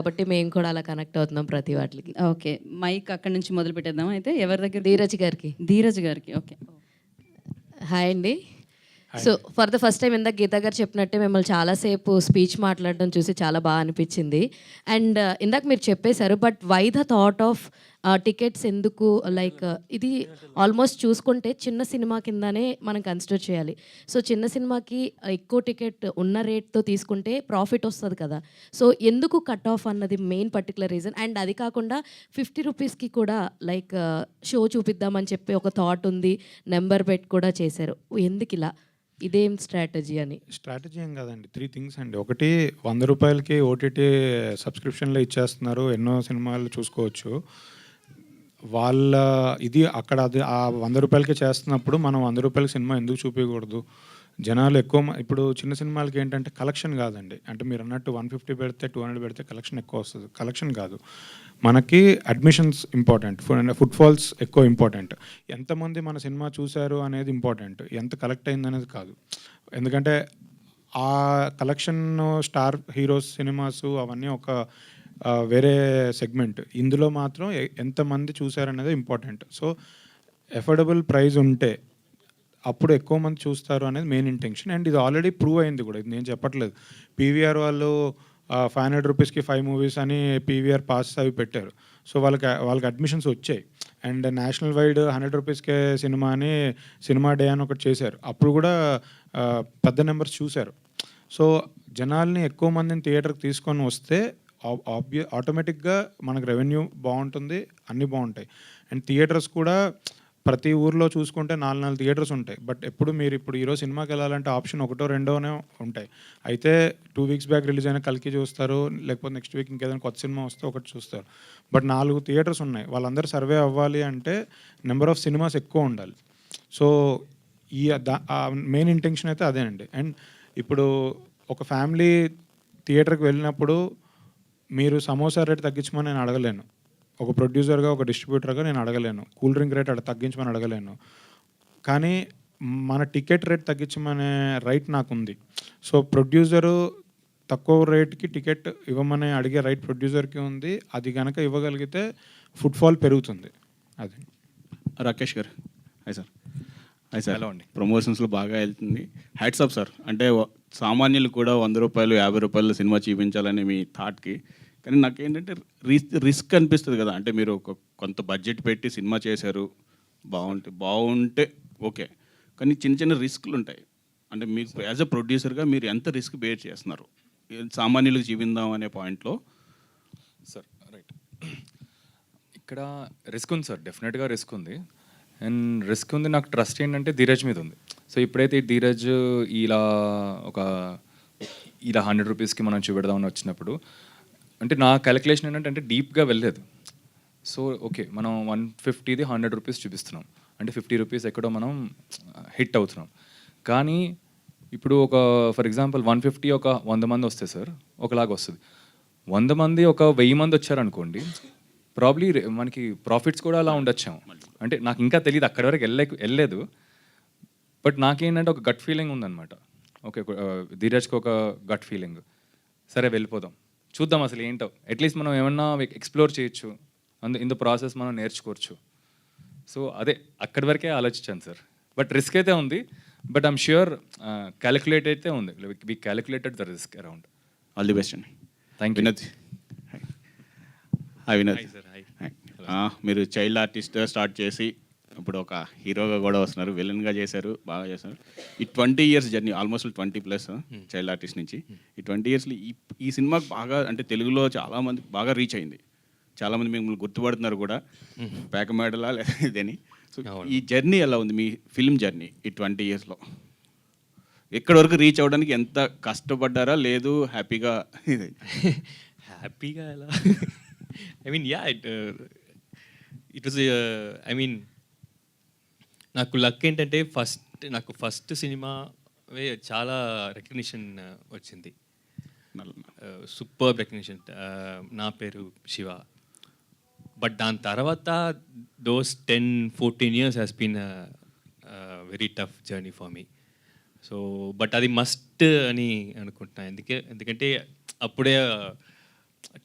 కాబట్టి మేము కూడా అలా కనెక్ట్ అవుతున్నాం ప్రతి వాటికి. ఓకే. మైక్ అక్కడి నుంచి మొదలు పెట్టేద్దామా అయితే? ఎవరి దగ్గర? ధీరజ్ గారికి. ధీరజ్ గారికి. ఓకే. హాయ్ అండి. హాయ్ సో, అండి. ఫర్ ద ఫస్ట్ టైమ్ ఇందాక గీత గారు చెప్పినట్టే మిమ్మల్ని చాలా సేపు స్పీచ్ మాట్లాడడం చూసి చాలా అనిపిచ్చింది. అండ్ ఇందాక మీరు చెప్పేశారు. But why the thought of tickets ఎందుకు లైక్ ఇది ఆల్మోస్ట్ చూసుకుంటే చిన్న సినిమా కిందనే మనం కన్సిడర్ చేయాలి. సో, చిన్న సినిమాకి ఎక్కువ టికెట్ ఉన్న రేట్‌తో తీసుకుంటే ప్రాఫిట్ వస్తది కదా! సో, ఎందుకు కట్ ఆఫ్ అన్నది మెయిన్ పర్టిక్యులర్ రీజన్. అండ్ అది కాకుండా 50 రూపీస్‌కి కూడా లైక్ షో చూపిద్దామని చెప్పి ఒక థాట్ ఉంది. నంబర్ పెట్టి కూడా చేశారు. ఎందుకిలా? ఇదేం స్ట్రాటజీ అని? స్ట్రాటజీ ఏం కాదండి. 3 థింగ్స్ అండి. ఒకటి రూ. 100కి ఓటీటీ సబ్స్క్రిప్షన్‌లో ఇచ్చేస్తున్నారు. ఎన్నో సినిమాలు చూసుకోవచ్చు. వాళ్ళ ఇది అక్కడ అది ఆ రూ. 100కే చేస్తున్నప్పుడు మనం రూ. 100 సినిమా ఎందుకు చూపియకూడదు? జనాలు ఎక్కువ ఇప్పుడు చిన్న సినిమాలకి ఏంటంటే కలెక్షన్ కాదండి. అంటే మీరన్నట్టు 150 పెడితే, 200 పెడితే కలెక్షన్ ఎక్కువ వస్తది. కలెక్షన్ కాదు. మనకి అడ్మిషన్స్ ఇంపార్టెంట్. ఫుట్‌ఫాల్స్ ఎక్కువ ఇంపార్టెంట్. ఎంతమంది మన సినిమా చూసారు అనేది ఇంపార్టెంట్. ఎంత కలెక్ట్ అయిందనేది కాదు. ఎందుకంటే ఆ కలెక్షన్ స్టార్ హీరోస్ సినిమాసు అవన్నీ ఒక వేరే సెగ్మెంట్. ఇందులో మాత్రం ఎంతమంది చూసారనేది ఇంపార్టెంట్. సో, అఫోర్డబుల్ ప్రైస్ ఉంటే అప్పుడు ఎక్కువ మంది చూస్తారు అనేది మెయిన్ ఇంటెన్షన్. అండ్ ఇది ఆల్రెడీ ప్రూవ్ అయింది కూడా. ఇది నేను చెప్పట్లేదు. పీవీఆర్ వాళ్ళు 500 రూపీస్‌కి 5 మూవీస్ అని పీవీఆర్ పాసెస్ అవి పెట్టారు. సో, వాళ్ళకి అడ్మిషన్స్ వచ్చాయి. అండ్ నేషనల్ వైడ్ 100 రూపీస్‌కే సినిమా అని సినిమా డే అని ఒకటి చేశారు. అప్పుడు కూడా పెద్ద నెంబర్స్ చూశారు. సో, జనాల్ని ఎక్కువ మందిని థియేటర్‌కి తీసుకొని వస్తే ఆటోమేటిక్‌గా మనకు రెవెన్యూ బావుంటుంది. అన్నీ బావుంటాయి. అండ్ థియేటర్స్ కూడా ప్రతి ఊర్లో చూసుకుంటే 4 థియేటర్స్ ఉంటాయి. బట్ ఇప్పుడు ఈరోజు సినిమాకెళ్ళాలంటే ఆప్షన్ ఒకటో, రెండోనే ఉంటాయి. అయితే 2 వీక్స్ బ్యాక్ రిలీజ్ అయిన 'కల్కి' చూస్తారు. లేకపోతే నెక్స్ట్ వీక్ ఇంకేదైనా కొత్త సినిమా వస్తే ఒకటి చూస్తారు. బట్ 4 థియేటర్స్ ఉన్నాయి. వాళ్ళందరూ సర్వే అవ్వాలి అంటే నెంబర్ ఆఫ్ సినిమాస్ ఎక్కువ ఉండాలి. సో, ఈ మెయిన్ ఇంటెన్షన్ అయితే అదేనండి. అండ్ ఇప్పుడు ఒక ఫ్యామిలీ థియేటర్‌కి వెళ్ళినప్పుడు మీరు సమోసా రేట్ తగ్గించమని నేను అడగలేను. ఒక ప్రొడ్యూసర్‌గా, ఒక డిస్ట్రిబ్యూటర్‌గా నేను అడగలేను. కూల్ డ్రింక్ రేట్ తగ్గించమని అడగలేను. కానీ మన టికెట్ రేట్ తగ్గించమనే రైట్ నాకుంది. సో, ప్రొడ్యూసరు తక్కువ రేట్‌కి టికెట్ ఇవ్వమని అడిగే రైట్ ప్రొడ్యూసర్‌కి ఉంది. అది గనక ఇవ్వగలిగితే ఫుట్‌ఫాల్ పెరుగుతుంది. అది. రాకేష్ గారు. Hi sir. Hi sir. Hello అండి. ప్రమోషన్స్‌లో బాగా వెళ్తుంది. Hats off sir. అంటే సామాన్యులు కూడా రూ. 100, రూ. 50 సినిమా చూపించాలని మీ థాట్‌కి. కానీ నాకేంటంటే రిస్క్ అనిపిస్తుంది కదా. అంటే మీరు కొంత బడ్జెట్ పెట్టి సినిమా చేశారు. బాగుంటే ఓకే. కానీ చిన్న చిన్న రిస్కులు ఉంటాయి. అంటే మీకు యాజ్ ఎ ప్రొడ్యూసర్‌గా మీరు ఎంత రిస్క్ బేర్ చేస్తున్నారు? సామాన్యులకు చూపిందాం అనే పాయింట్‌లో. Sir right. ఇక్కడ రిస్క్ ఉంది సార్. డెఫినెట్గా రిస్క్ ఉంది. అండ్ రిస్క్ ఉంది. నాకు ట్రస్ట్ ఏంటంటే ధీరజ్ మీద ఉంది. సో ఇప్పుడైతే ధీరజ్ ఇలా ఇలా 100 రూపీస్కి మనం చూపెడదామని వచ్చినప్పుడు అంటే నా క్యాలిక్యులేషన్ ఏంటంటే డీప్గా వెళ్ళలేదు. సో ఓకే, మనం 150ది 100 రూపీస్ చూపిస్తున్నాం. అంటే 50 రూపీస్ ఎక్కడో మనం హిట్ అవుతున్నాం. కానీ ఇప్పుడు ఒక ఫర్ ఎగ్జాంపుల్ 150 ఒక 100 మంది వస్తే సార్ ఒకలాగా వస్తుంది. 100 మంది ఒక 1000 మంది వచ్చారనుకోండి, ప్రాబ్లీ మనకి ప్రాఫిట్స్ కూడా అలా ఉండొచ్చాము. అంటే నాకు ఇంకా తెలియదు, అక్కడి వరకు వెళ్ళలేదు. బట్ నాకేంటంటే ఒక గట్ ఫీలింగ్ ఉందన్నమాట. ఓకే, ధీరజ్కి ఒక గట్ ఫీలింగ్, సరే వెళ్ళిపోదాం, చూద్దాం అసలు ఏంటో, అట్లీస్ట్ మనం ఏమన్నా ఎక్స్ప్లోర్ చేయొచ్చు, ఇన్ ద ప్రాసెస్ మనం నేర్చుకోవచ్చు. సో అదే అక్కడి వరకే ఆలోచించాను సార్. బట్ రిస్క్ అయితే ఉంది. బట్ ఐమ్ ష్యూర్ క్యాలిక్యులేట్ అయితే ఉంది. We calculated the risk around. All the best అండి. Thank you. Vinod. Hi Vinod. Hi. మీరు చైల్డ్ ఆర్టిస్ట్గా స్టార్ట్ చేసి ఇప్పుడు ఒక హీరోగా కూడా వస్తున్నారు. విలన్గా చేశారు, బాగా చేశారు. ఈ 20 years journey, almost 20+ child artist నుంచి. ఈ 20 ఇయర్స్లో ఈ సినిమాకి బాగా అంటే తెలుగులో చాలామంది బాగా రీచ్ అయింది. చాలామంది మిమ్మల్ని గుర్తుపడుతున్నారు కూడా, పేకమేడలా లేదా ఇదని. సో ఈ జర్నీ ఎలా ఉంది, మీ ఫిల్మ్ జర్నీ ఈ 20 ఇయర్స్లో? ఎక్కడి వరకు రీచ్ అవ్వడానికి ఎంత కష్టపడ్డారా, లేదు హ్యాపీగా? హ్యాపీగా ఎలా I mean ya it was I mean నాకు లక్ ఏంటంటే నాకు ఫస్ట్ సినిమా చాలా రికగ్నిషన్ వచ్చింది. Super recognition. నా పేరు శివ. బట్ దాని తర్వాత those 10-14 years has been very tough journey for me. So but అది మస్ట్ అని అనుకుంటున్నాను. ఎందుకంటే అప్పుడే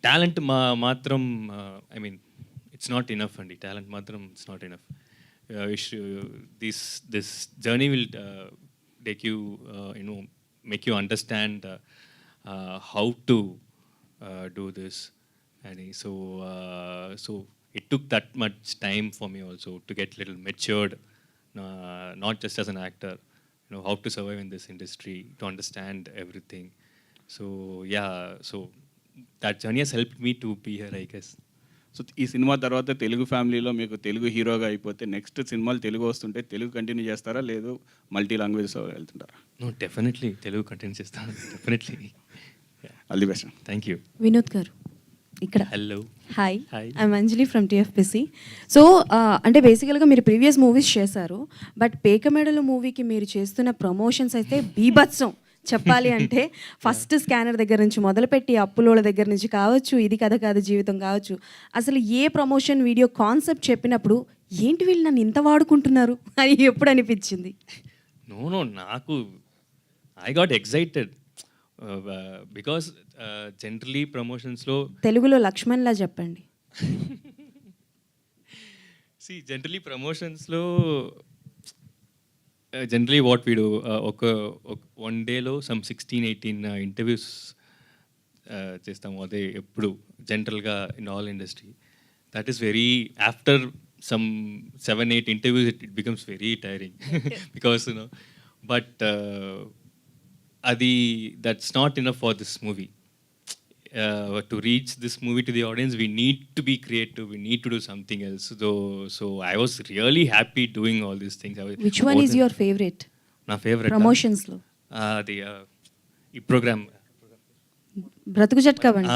టాలెంట్ మాత్రం I mean it's not enough అండి. టాలెంట్ మాత్రం it's not enough. This journey will take you you know make you understand how to do this. And so it took that much time for me also to get little matured, not just as an actor, you know, how to survive in this industry, to understand everything. So yeah, so that journey has helped me to be here, I guess. So ఈ cinema తర్వాత తెలుగు ఫ్యామిలీలో మీకు తెలుగు హీరోగా అయిపోతే next సినిమాలు తెలుగు వస్తుంటే Telugu continue చేస్తారా, లేదు మల్టీ లాంగ్వేజెస్ వెళ్తుంటారా? No, definitely Telugu continue చేస్తాను. Definitely. All the best. Thank you. Vinod గారు ఇక్కడ. Hello. Hi, Hi. I'm Anjali from TFPC. So అంటే బేసికల్గా మీరు ప్రీవియస్ మూవీస్ చేశారు, బట్ పేకమేడలు మూవీకి మీరు చేస్తున్న ప్రమోషన్స్ అయితే బీభత్సం చెప్పాలి అంటే. ఫస్ట్ స్కానర్ దగ్గర నుంచి మొదలుపెట్టి అప్పులోళ్ళ దగ్గర నుంచి కావచ్చు, ఇది కథ కాదు జీవితం కావచ్చు, అసలు ఏ ప్రమోషన్ వీడియో కాన్సెప్ట్ చెప్పినప్పుడు ఏంటి వీళ్ళు నన్ను ఇంత వాడుకుంటున్నారు అని ఎప్పుడు అనిపించింది? No, నాకు I got excited because generally promotionsలో తెలుగులో లక్ష్మణ్లా చెప్పండి. see generally promotionsలో generally what we do ఒక one dayలో some 16-18 interviews చేస్తాము. అదే ఎప్పుడు జనరల్గా in all industry that is very after some 7-8 interviews it becomes very tiring because you know, but that's not enough for this movie. To reach this movie to the audience, we need to be creative, we need to do something else. So I was really happy doing all these things. Which one is your favourite నా favourite ప్రమోషన్స్లో? అది ఈ programme బ్రతుకు జట్కా బండి.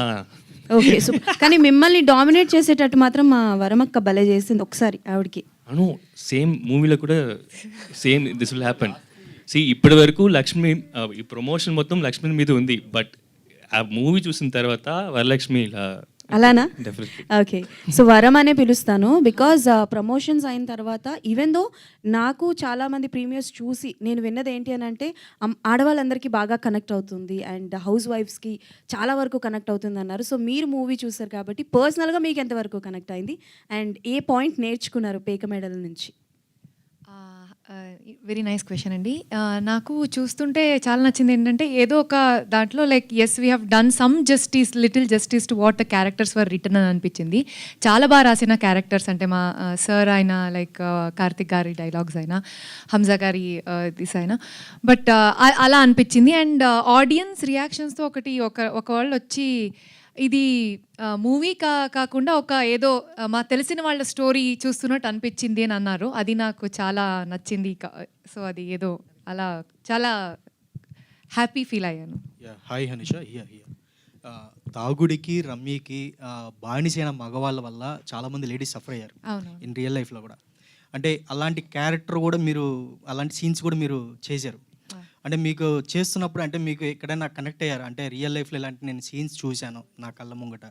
Okay, so కానీ మిమ్మల్ని dominate చేసేటట్టు మాత్రం మా వరమక్క భలే చేసింది ఒకసారి ఆవిడకి. అను సేమ్ మూవీలో కూడా సేమ్ దిస్ విల్ హ్యాపన్. ఇప్పటి వరకు లక్ష్మి ఈ ప్రమోషన్ మొత్తం లక్ష్మి మీద ఉంది, బట్ ఆ మూవీ చూసిన తర్వాత వరలక్ష్మి ఇలా అలానా? డెఫినెట్లీ. ఓకే, సో వరం అనే పిలుస్తాను బికాజ్ ప్రమోషన్స్ అయిన తర్వాత ఈవెన్ దో నాకు చాలామంది ప్రీమియర్స్ చూసి నేను విన్నది ఏంటి అని అంటే ఆడవాళ్ళందరికీ బాగా కనెక్ట్ అవుతుంది అండ్ హౌస్ వైఫ్స్కి చాలా వరకు కనెక్ట్ అవుతుంది అన్నారు. సో మీరు మూవీ చూసారు కాబట్టి పర్సనల్గా మీకు ఎంతవరకు కనెక్ట్ అయింది అండ్ ఏ పాయింట్ నేర్చుకున్నారు పేకమేడల నుంచి? వెరీ నైస్ క్వశ్చన్ అండి. నాకు చూస్తుంటే చాలా నచ్చింది ఏంటంటే ఏదో ఒక దాంట్లో like as we have done some justice, little justice to what the characters were return అని అనిపించింది. చాలా బాగా రాసిన క్యారెక్టర్స్ అంటే మా సార్ అయినా, లైక్ కార్తిక్ గారి డైలాగ్స్ అయినా, హంజా గారి దిస్ అయినా, బట్ అలా అనిపించింది. అండ్ ఆడియన్స్ రియాక్షన్స్తో ఒక వాళ్ళు వచ్చి ఇది మూవీ కాకుండా ఒక ఏదో మా తెలిసిన వాళ్ళ స్టోరీ చూస్తున్నట్టు అనిపించింది అని అన్నారు. అది నాకు చాలా నచ్చింది. సో అది ఏదో అలా చాలా హ్యాపీ ఫీల్ అయ్యాను. హాయ్ హనిష, తాగుడికి రమ్మీకి బానిసైన మగవాళ్ళ వల్ల చాలామంది లేడీస్ సఫర్ అయ్యారు అవును. ఇన్ రియల్ లైఫ్లో కూడా. అంటే అలాంటి క్యారెక్టర్ కూడా మీరు, అలాంటి సీన్స్ కూడా మీరు చేశారు. అంటే మీకు చేస్తున్నప్పుడు అంటే మీకు ఎక్కడైనా కనెక్ట్ అయ్యారు? అంటే రియల్ లైఫ్లో ఇలాంటి నేను సీన్స్ చూశాను నా కళ్ళ ముంగట,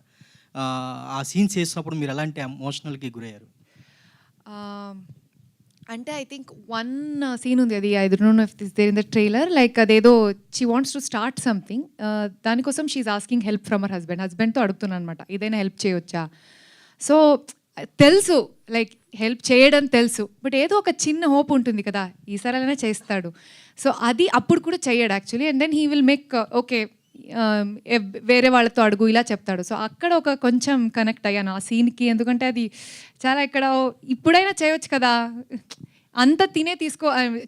ఆ సీన్స్ చేసినప్పుడు మీరు ఎలాంటి ఎమోషనల్కి గురయ్యారు? అంటే ఐ థింక్ వన్ సీన్ ఉంది, అది I don't know if this there in the trailer, like అదేదో she wants to start something, దానికోసం she asking help from her హస్బెండ్తో అడుగుతున్నాను అనమాట, ఏదైనా హెల్ప్ చేయొచ్చా. సో తెలుసు లైక్ హెల్ప్ చేయడం తెలుసు, బట్ ఏదో ఒక చిన్న హోప్ ఉంటుంది కదా, ఈసారైనా చేస్తాడు. సో అది అప్పుడు కూడా చెయ్యడు actually. And then he will make okay వేరే వాళ్ళతో అడుగు ఇలా చెప్తాడు. సో అక్కడ ఒక కొంచెం కనెక్ట్ అయ్యాను ఆ సీన్కి, ఎందుకంటే అది చాలా ఇక్కడ ఇప్పుడైనా చేయొచ్చు కదా, అంత తినే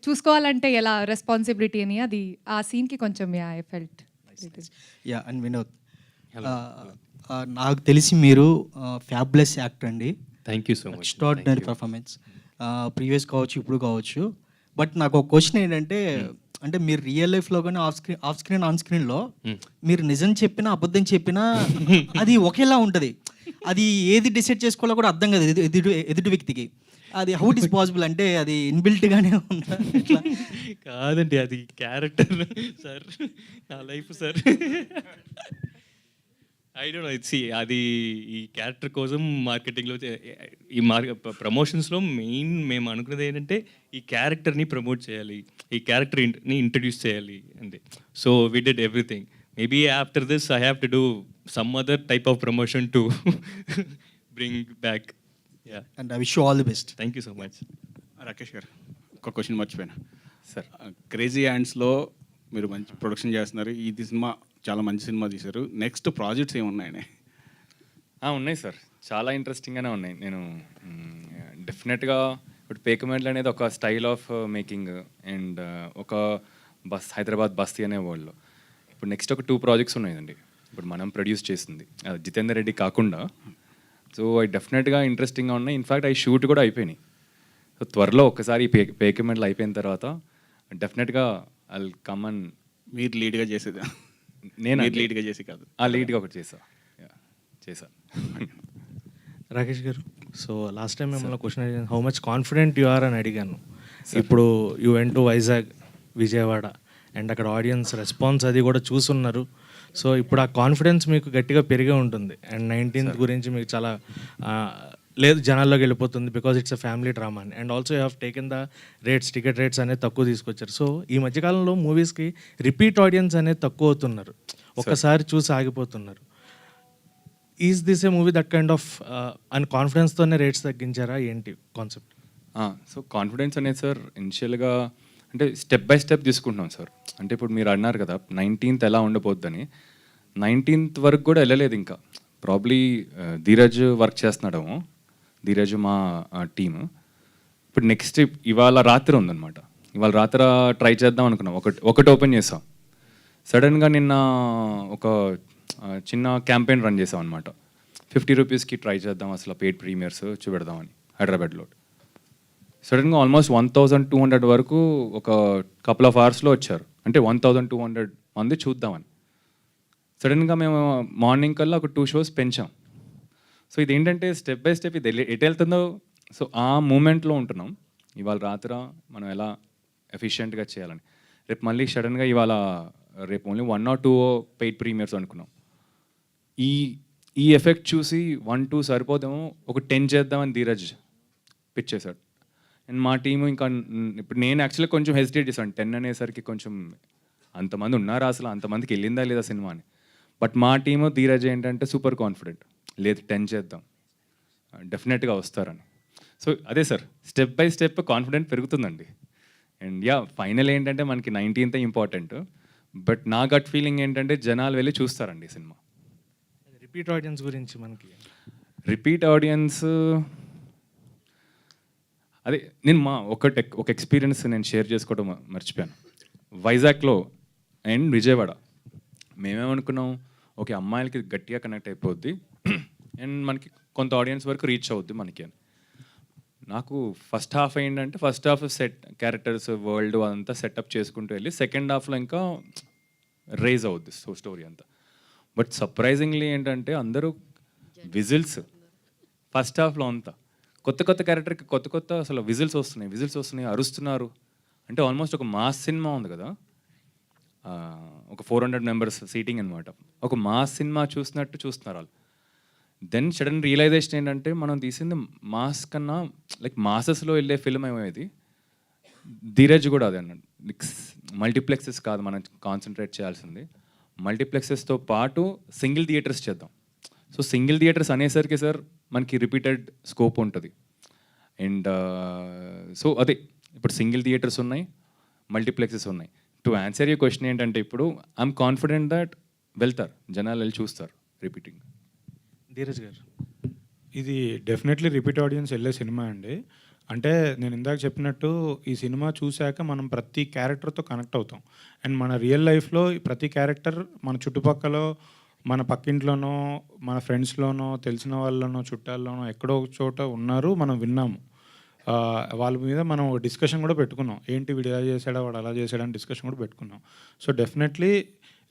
చూసుకోవాలంటే ఎలా రెస్పాన్సిబిలిటీ అని, అది ఆ సీన్కి కొంచెం ఐ ఫెల్ట్. అండ్ వినోద్, నాకు తెలిసి మీరు ఫ్యాబులస్ యాక్టర్ అండి. Thank you so much. Extraordinary performance previous కావచ్చు, ఇప్పుడు కావచ్చు. బట్ నాకు ఒక క్వశ్చన్ ఏంటంటే, అంటే మీరు రియల్ లైఫ్లో కానీ ఆఫ్ స్క్రీన్ ఆన్ స్క్రీన్లో మీరు నిజం చెప్పినా అబద్ధం చెప్పినా అది ఒకేలా ఉంటుంది. అది ఏది డిసైడ్ చేసుకోవాలో కూడా అర్థం కాదు ఎదుటి వ్యక్తికి. అది హౌ ఇట్ ఈస్ పాసిబుల్? అంటే అది ఇన్బిల్ట్గానే ఉందా? కాదండి, అది క్యారెక్టర్ సార్, నా life sir. I don't no, అది ఈ క్యారెక్టర్ కోసం మార్కెటింగ్లో ఈ ప్రమోషన్స్లో మెయిన్ మేము అనుకున్నది ఏంటంటే ఈ క్యారెక్టర్ని ప్రమోట్ చేయాలి, ఈ క్యారెక్టర్ని ఇంట్రడ్యూస్ చేయాలి అంతే. So we did everything. Maybe after this I have to do some other type of promotion to bring back. Yeah. And I wish you all the best. Thank you so much. Rakesh గారు ఒక question మర్చిపోయినా sir crazy హ్యాండ్స్లో మీరు మంచి production చేస్తున్నారు. ఇది cinema చాలా మంచి cinema తీశారు. నెక్స్ట్ ప్రాజెక్ట్స్ ఏమున్నాయని? ఉన్నాయి సార్, చాలా ఇంట్రెస్టింగ్గానే ఉన్నాయి. నేను డెఫినెట్గా ఇప్పుడు పేకమెడ్లు అనేది ఒక స్టైల్ ఆఫ్ మేకింగ్ అండ్ ఒక హైదరాబాద్ బస్తీ అనే వరల్డ్లో ఇప్పుడు నెక్స్ట్ ఒక 2 ప్రాజెక్ట్స్ ఉన్నాయండి ఇప్పుడు మనం ప్రొడ్యూస్ చేసింది జితేందర్ రెడ్డి కాకుండా. సో అవి డెఫినెట్గా ఇంట్రెస్టింగ్గా ఉన్నాయి. ఇన్ఫ్యాక్ట్ అవి షూట్ కూడా అయిపోయినాయి. సో త్వరలో ఒకసారి పేకమెడ్లు అయిపోయిన తర్వాత డెఫినెట్గా ఐ కమ్ అండ్ మీరు లీడ్గా చేసేదా? నేను లీడ్గా చేసి కాదు, ఆ లీడ్గా ఒకటి చేసా. రాకేష్ గారు, సో లాస్ట్ టైం మిమ్మల్ని క్వశ్చన్ అడిగాను, how much confident you are అని అడిగాను. ఇప్పుడు you went to Vizag, Vijayawada, and అక్కడ ఆడియన్స్ రెస్పాన్స్ అది కూడా చూస్తున్నారు. సో ఇప్పుడు ఆ కాన్ఫిడెన్స్ మీకు గట్టిగా పెరిగే ఉంటుంది. అండ్ 19th గురించి మీకు చాలా లేదు జనాల్లోకి వెళ్ళిపోతుంది, because it's a family drama అని. And also you have taken the ticket rates అనేది తక్కువ తీసుకొచ్చారు. సో ఈ మధ్యకాలంలో మూవీస్కి రిపీట్ ఆడియన్స్ అనేది తక్కువ అవుతున్నారు, ఒక్కసారి చూసి ఆగిపోతున్నారు. Is this a movie that kind of and కాన్ఫిడెన్స్తోనే రేట్స్ తగ్గించారా ఏంటి కాన్సెప్ట్? సో కాన్ఫిడెన్స్ అనేది సార్ ఇనిషియల్గా అంటే స్టెప్ బై స్టెప్ తీసుకుంటున్నాం సార్. అంటే ఇప్పుడు మీరు అన్నారు కదా 19th ఎలా ఉండబోద్దని, 19th వరకు కూడా వెళ్ళలేదు ఇంకా. ప్రాబ్లీ ధీరజ్ వర్క్ చేస్తున్నాడేమో, ధీరజ్ మా టీమ్. ఇప్పుడు నెక్స్ట్ ఇవాళ రాత్రి ఉందన్నమాట, ఇవాళ రాత్రి ట్రై చేద్దాం అనుకున్నాం. ఒకటి ఓపెన్ చేసాం. సడన్గా నిన్న ఒక చిన్న క్యాంపెయిన్ రన్ చేసాం అనమాట. 50 రూపీస్కి ట్రై చేద్దాం అసలు పెయిడ్ ప్రీమియర్స్ చూపెడదామని హైదరాబాద్లో. సడన్గా ఆల్మోస్ట్ 1200 వరకు ఒక కపుల్ ఆఫ్ అవర్స్లో వచ్చారు. అంటే 1200 మంది చూద్దామని. సడన్గా మేము మార్నింగ్ కల్లా ఒక 2 షోస్ పెంచాం. సో ఇదేంటంటే స్టెప్ బై స్టెప్ ఇది ఎటు వెళ్తుందో, సో ఆ మూమెంట్లో ఉంటున్నాం. ఇవాళ రాత్రి మనం ఎలా ఎఫిషియెంట్గా చేయాలని. రేపు మళ్ళీ సడన్గా రేపు ఓన్లీ 1 or 2 పెయిడ్ ప్రీమియర్స్ అనుకున్నాం. ఈ ఎఫెక్ట్ చూసి 1-2 సరిపోదేమో, ఒక 10 చేద్దామని ధీరజ్ పిచ్ చేశాడు. అండ్ మా టీము ఇంకా ఇప్పుడు నేను యాక్చువల్గా కొంచెం హెసిటేట్ చేశాను. 10 అనేసరికి కొంచెం అంతమంది ఉన్నారా అసలు, అంతమందికి వెళ్ళిందా లేదా సినిమా అని. బట్ మా టీము ధీరజ్ ఏంటంటే సూపర్ కాన్ఫిడెంట్, లేదు 10 చేద్దాం డెఫినెట్గా వస్తారని. సో అదే sir, step by step confident పెరుగుతుందండి. అండ్ ఫైనల్ ఏంటంటే మనకి 19th ఇంపార్టెంట్. బట్ నా గట్ ఫీలింగ్ ఏంటంటే జనాలు వెళ్ళి చూస్తారండి సినిమా. రిపీట్ ఆడియన్స్ గురించి మనకి రిపీట్ ఆడియన్స్ అదే నేను ఒక ఎక్స్పీరియన్స్ నేను షేర్ చేసుకోవడం మర్చిపోయాను. వైజాగ్లో అండ్ విజయవాడ మేమేమనుకున్నాం, ఓకే అమ్మాయిలకి గట్టిగా కనెక్ట్ అయిపోద్ది అండ్ మనకి కొంత ఆడియన్స్ వరకు రీచ్ అవుద్ది మనకి అని. నాకు ఫస్ట్ హాఫ్ ఏంటంటే ఫస్ట్ హాఫ్ క్యారెక్టర్స్ వరల్డ్ అదంతా సెటప్ చేసుకుంటూ వెళ్ళి సెకండ్ హాఫ్లో ఇంకా రేజ్ అవుద్ది స్టోరీ అంతా. బట్ సర్ప్రైజింగ్లీ ఏంటంటే అందరూ విజిల్స్ ఫస్ట్ హాఫ్లో అంతా కొత్త క్యారెక్టర్కి కొత్త అసలు విజిల్స్ వస్తున్నాయి, అరుస్తున్నారు. అంటే ఆల్మోస్ట్ ఒక మాస్ సినిమా ఉంది కదా, ఒక 400 members సీటింగ్ అనమాట. ఒక మాస్ సినిమా చూసినట్టు చూస్తున్నారు వాళ్ళు. దెన్ సడన్ రియలైజేషన్ ఏంటంటే మనం తీసింది మాస్ కన్నా లైక్ మాసెస్లో వెళ్ళే ఫిల్మ్ ఏమేది. ధీరజ్ కూడా అదే అన్నాడు, మల్టీప్లెక్సెస్ కాదు మనం కాన్సన్ట్రేట్ చేయాల్సింది, మల్టీప్లెక్సెస్తో పాటు సింగిల్ థియేటర్స్ చేద్దాం. సో సింగిల్ థియేటర్స్ అనేసరికి సార్ మనకి రిపీటెడ్ స్కోప్ ఉంటుంది. అండ్ సో అదే ఇప్పుడు సింగిల్ థియేటర్స్ ఉన్నాయి, మల్టీప్లెక్సెస్ ఉన్నాయి. టు ఆన్సర్ యూ క్వశ్చన్ ఏంటంటే ఇప్పుడు ఐఎమ్ కాన్ఫిడెంట్ దట్ వెళ్తారు, జనాలు వెళ్ళి చూస్తారు రిపీటింగ్. ధీరజ్ గారు, ఇది డెఫినెట్లీ రిపీట్ ఆడియన్స్ వెళ్ళే సినిమా అండి. అంటే నేను ఇందాక చెప్పినట్టు ఈ సినిమా చూశాక మనం ప్రతి క్యారెక్టర్తో కనెక్ట్ అవుతాం. అండ్ మన రియల్ లైఫ్లో ప్రతి క్యారెక్టర్ మన చుట్టుపక్కల, మన పక్కింట్లోనో, మన ఫ్రెండ్స్లోనో, తెలిసిన వాళ్ళనో, చుట్టాల్లోనో ఎక్కడో ఒక చోట ఉన్నారు, మనం విన్నాము. వాళ్ళ మీద మనం డిస్కషన్ కూడా పెట్టుకున్నాం, ఏంటి వీడు ఇలా చేశాడా వాడు అలా చేశాడని డిస్కషన్ కూడా పెట్టుకున్నాం. సో డెఫినెట్లీ